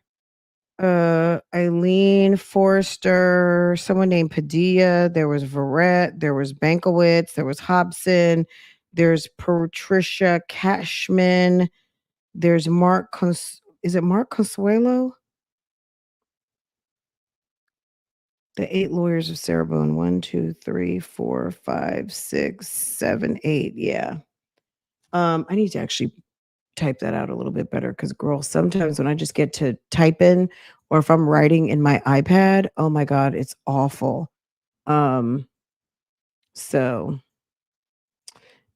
Eileen Forrester, someone named Padilla, there was Verrett, there was Bankowitz, there was Hobson, there's Patricia Cashman, there's is it Mark Consuelo? The 8 lawyers of Sarah Boone. 1, 2, 3, 4, 5, 6, 7, 8. Yeah. I need to actually type that out a little bit better because, girl, sometimes when I just get to type in or if I'm writing in my iPad, oh my God, it's awful. So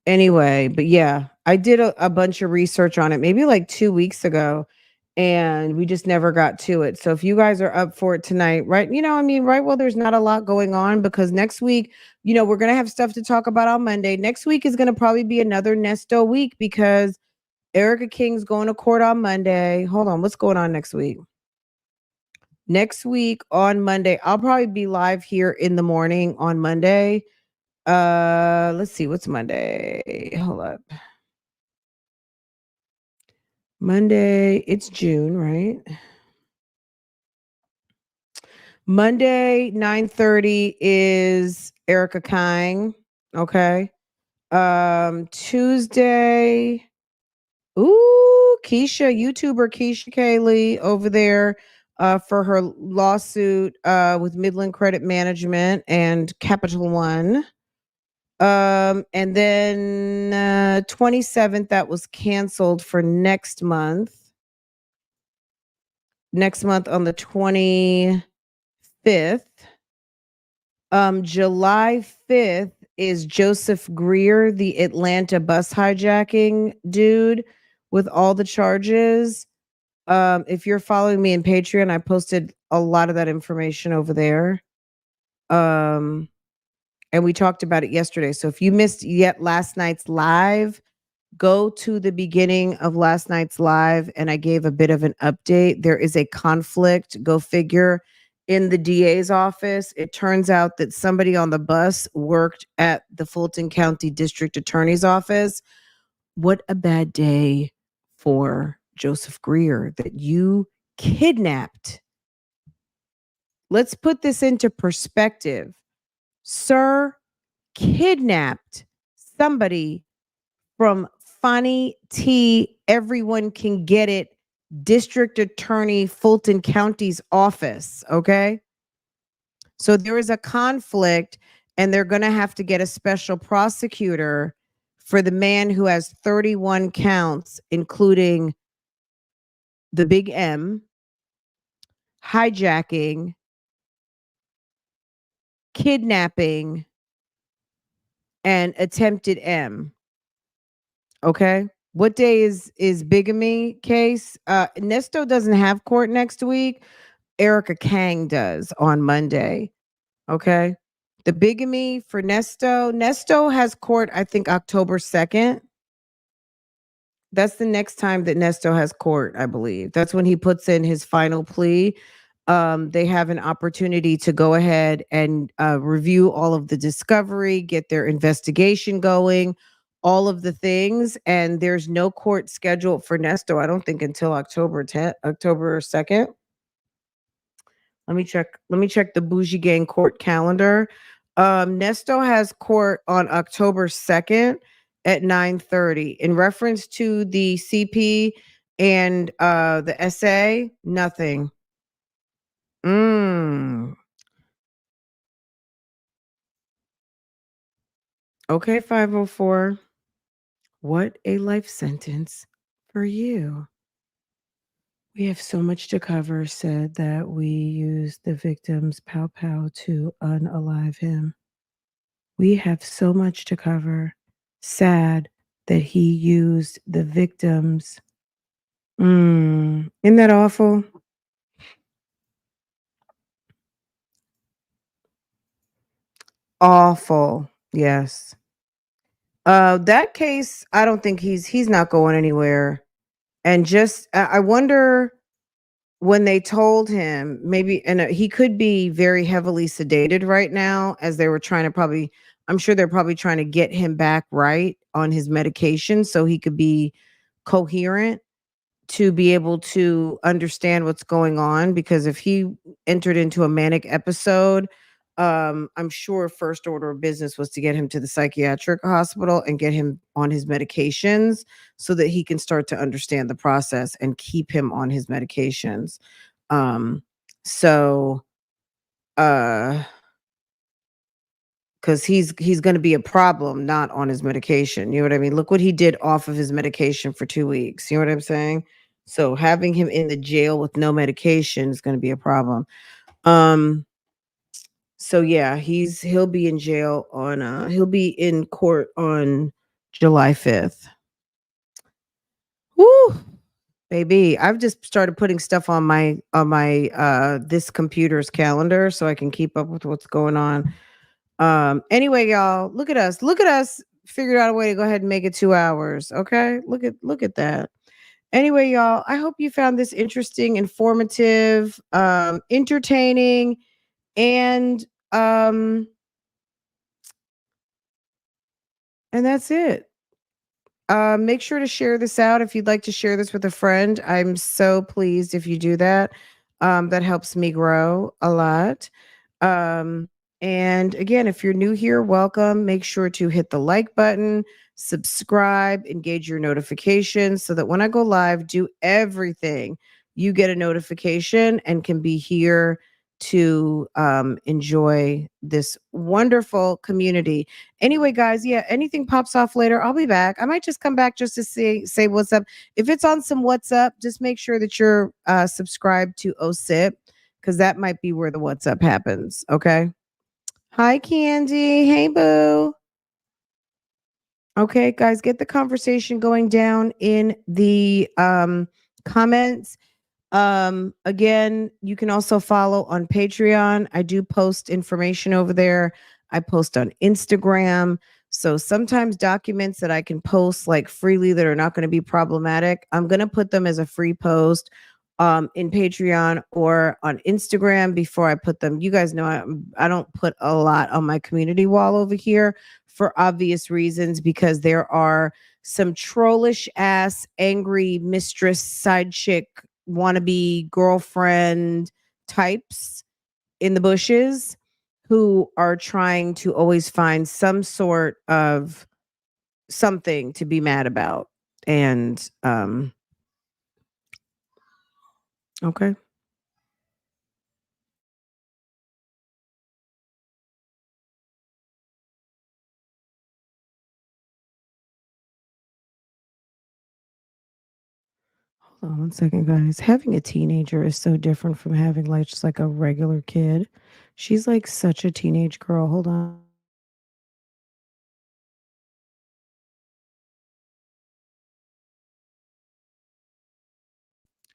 anyway, but yeah, I did a bunch of research on it maybe like 2 weeks ago, and we just never got to it. So if you guys are up for it tonight, right? I mean, right? Well, there's not a lot going on because next week, we're going to have stuff to talk about on Monday. Next week is going to probably be another Nesto week because Erica King's going to court on Monday. Hold on. What's going on next week? Next week on Monday, I'll probably be live here in the morning on Monday. Let's see. What's Monday? Hold up. Monday, it's June, right? Monday, 9:30 is Erica Kang. Okay. Tuesday, Keisha, YouTuber Keisha Kaylee over there for her lawsuit with Midland Credit Management and Capital One. And then 27th, that was canceled for next month. Next month on the 25th. July 5th is Joseph Greer, the Atlanta bus hijacking dude with all the charges. If you're following me in Patreon, I posted a lot of that information over there. And we talked about it yesterday. So if you missed yet last night's live, go to the beginning of last night's live and I gave a bit of an update. There is a conflict, go figure, in the DA's office. It turns out that somebody on the bus worked at the Fulton County District Attorney's office. What a bad day for Joseph Greer that you kidnapped. Let's put this into perspective. Sir kidnapped somebody from Fonnie T. Everyone can get it. District Attorney Fulton County's office. Okay. So there is a conflict, and they're going to have to get a special prosecutor for the man who has 31 counts, including the big M, hijacking, kidnapping, and attempted M. Okay. What day is bigamy case? Nesto doesn't have court next week. Erica Kang does on Monday. Okay. The bigamy for Nesto. Nesto has court, I think, October 2nd. That's the next time that Nesto has court, I believe. That's when he puts in his final plea. They have an opportunity to go ahead and review all of the discovery, get their investigation going, all of the things. And there's no court scheduled for Nesto, I don't think, until October 2nd. Let me check the Bougie Gang court calendar. Nesto has court on October 2nd at 9:30. In reference to the CP and the SA, nothing. Okay, 504. What a life sentence for you. We have so much to cover, said that we used the victim's pow pow to unalive him. We have so much to cover. Sad that he used the victims. Isn't that awful? Awful. Yes. That case, I don't think he's not going anywhere. And just I wonder when they told him maybe, and he could be very heavily sedated right now, as they were trying to probably, I'm sure they're probably trying to get him back right on his medication so he could be coherent to be able to understand what's going on. Because if he entered into a manic episode, I'm sure first order of business was to get him to the psychiatric hospital and get him on his medications so that he can start to understand the process and keep him on his medications. So, that because he's going to be a problem not on his medication. You know what I mean? Look what he did off of his medication for 2 weeks. You know what I'm saying? So having him in the jail with no medication is going to be a problem. So yeah, he'll be in jail on he'll be in court on July 5th. Woo! Baby, I've just started putting stuff on my this computer's calendar so I can keep up with what's going on. Anyway, y'all, look at us. Look at us. Figured out a way to go ahead and make it 2 hours. Okay? Look at that. Anyway, y'all, I hope you found this interesting, informative, entertaining, and that's it. Make sure to share this out if you'd like to share this with a friend. I'm so pleased if you do that. That helps me grow a lot. And again, if you're new here, welcome. Make sure to hit the like button, subscribe, engage your notifications so that when I go live, do everything. You get a notification and can be here to enjoy this wonderful community. Anyway, guys, yeah, anything pops off later, I'll be back. I might just come back just to say what's up. If it's on some what's up, just make sure that you're subscribed to OSIP because that might be where the what's up happens. Okay. Hi, Candy. Hey, boo. Okay, guys, get the conversation going down in the comments. Again, you can also follow on Patreon. I do post information over there. I post on Instagram. So sometimes documents that I can post like freely that are not going to be problematic, I'm going to put them as a free post in Patreon or on Instagram before I put them. You guys know I don't put a lot on my community wall over here for obvious reasons because there are some trollish ass angry mistress side chick wannabe girlfriend types in the bushes who are trying to always find some sort of something to be mad about. And okay. Hold on one second, guys. Having a teenager is so different from having like just like a regular kid. She's like such a teenage girl. Hold on.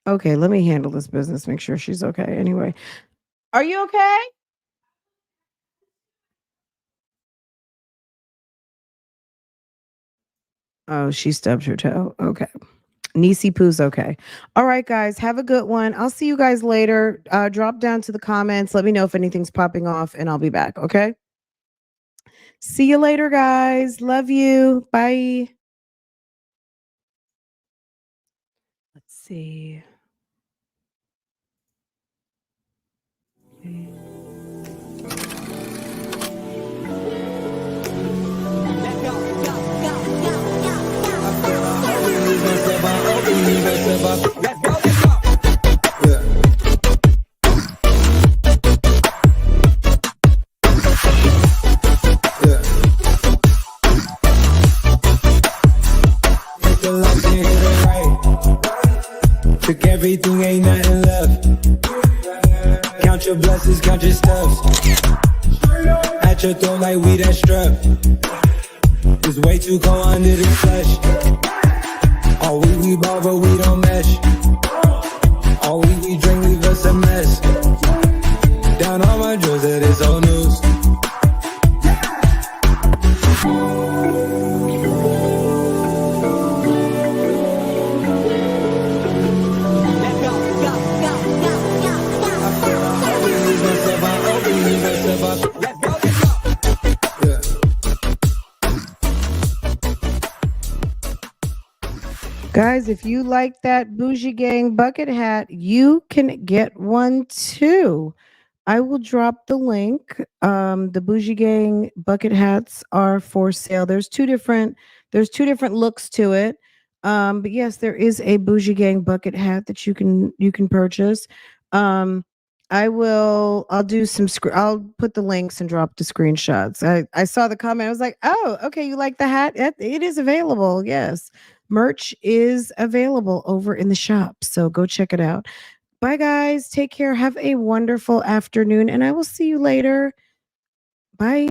Okay, let me handle this business. Make sure she's okay. Anyway, are you okay? Oh, she stubbed her toe. Okay. Niecy Poo's okay. All right, guys. Have a good one. I'll see you guys later. Drop down to the comments. Let me know if anything's popping off, and I'll be back. Okay. See you later, guys. Love you. Bye. Let's see. Okay. Took everything, ain't nothing left. Count your blessings, count your stuff. At your throat like we that strap. It's way too cold under the flesh. All we ball, but we don't mesh. All we drink, leave us a mess. Down on my drills, it is old news. Guys, if you like that Bougie Gang bucket hat, you can get one too. I will drop the link. The Bougie Gang bucket hats are for sale. There's two different looks to it. But yes, there is a Bougie Gang bucket hat that you can purchase. I'll do some I'll put the links and drop the screenshots. I saw the comment. I was like, oh, okay, you like the hat? It is available. Yes. Merch is available over in the shop. So go check it out. Bye guys. Take care. Have a wonderful afternoon and I will see you later. Bye.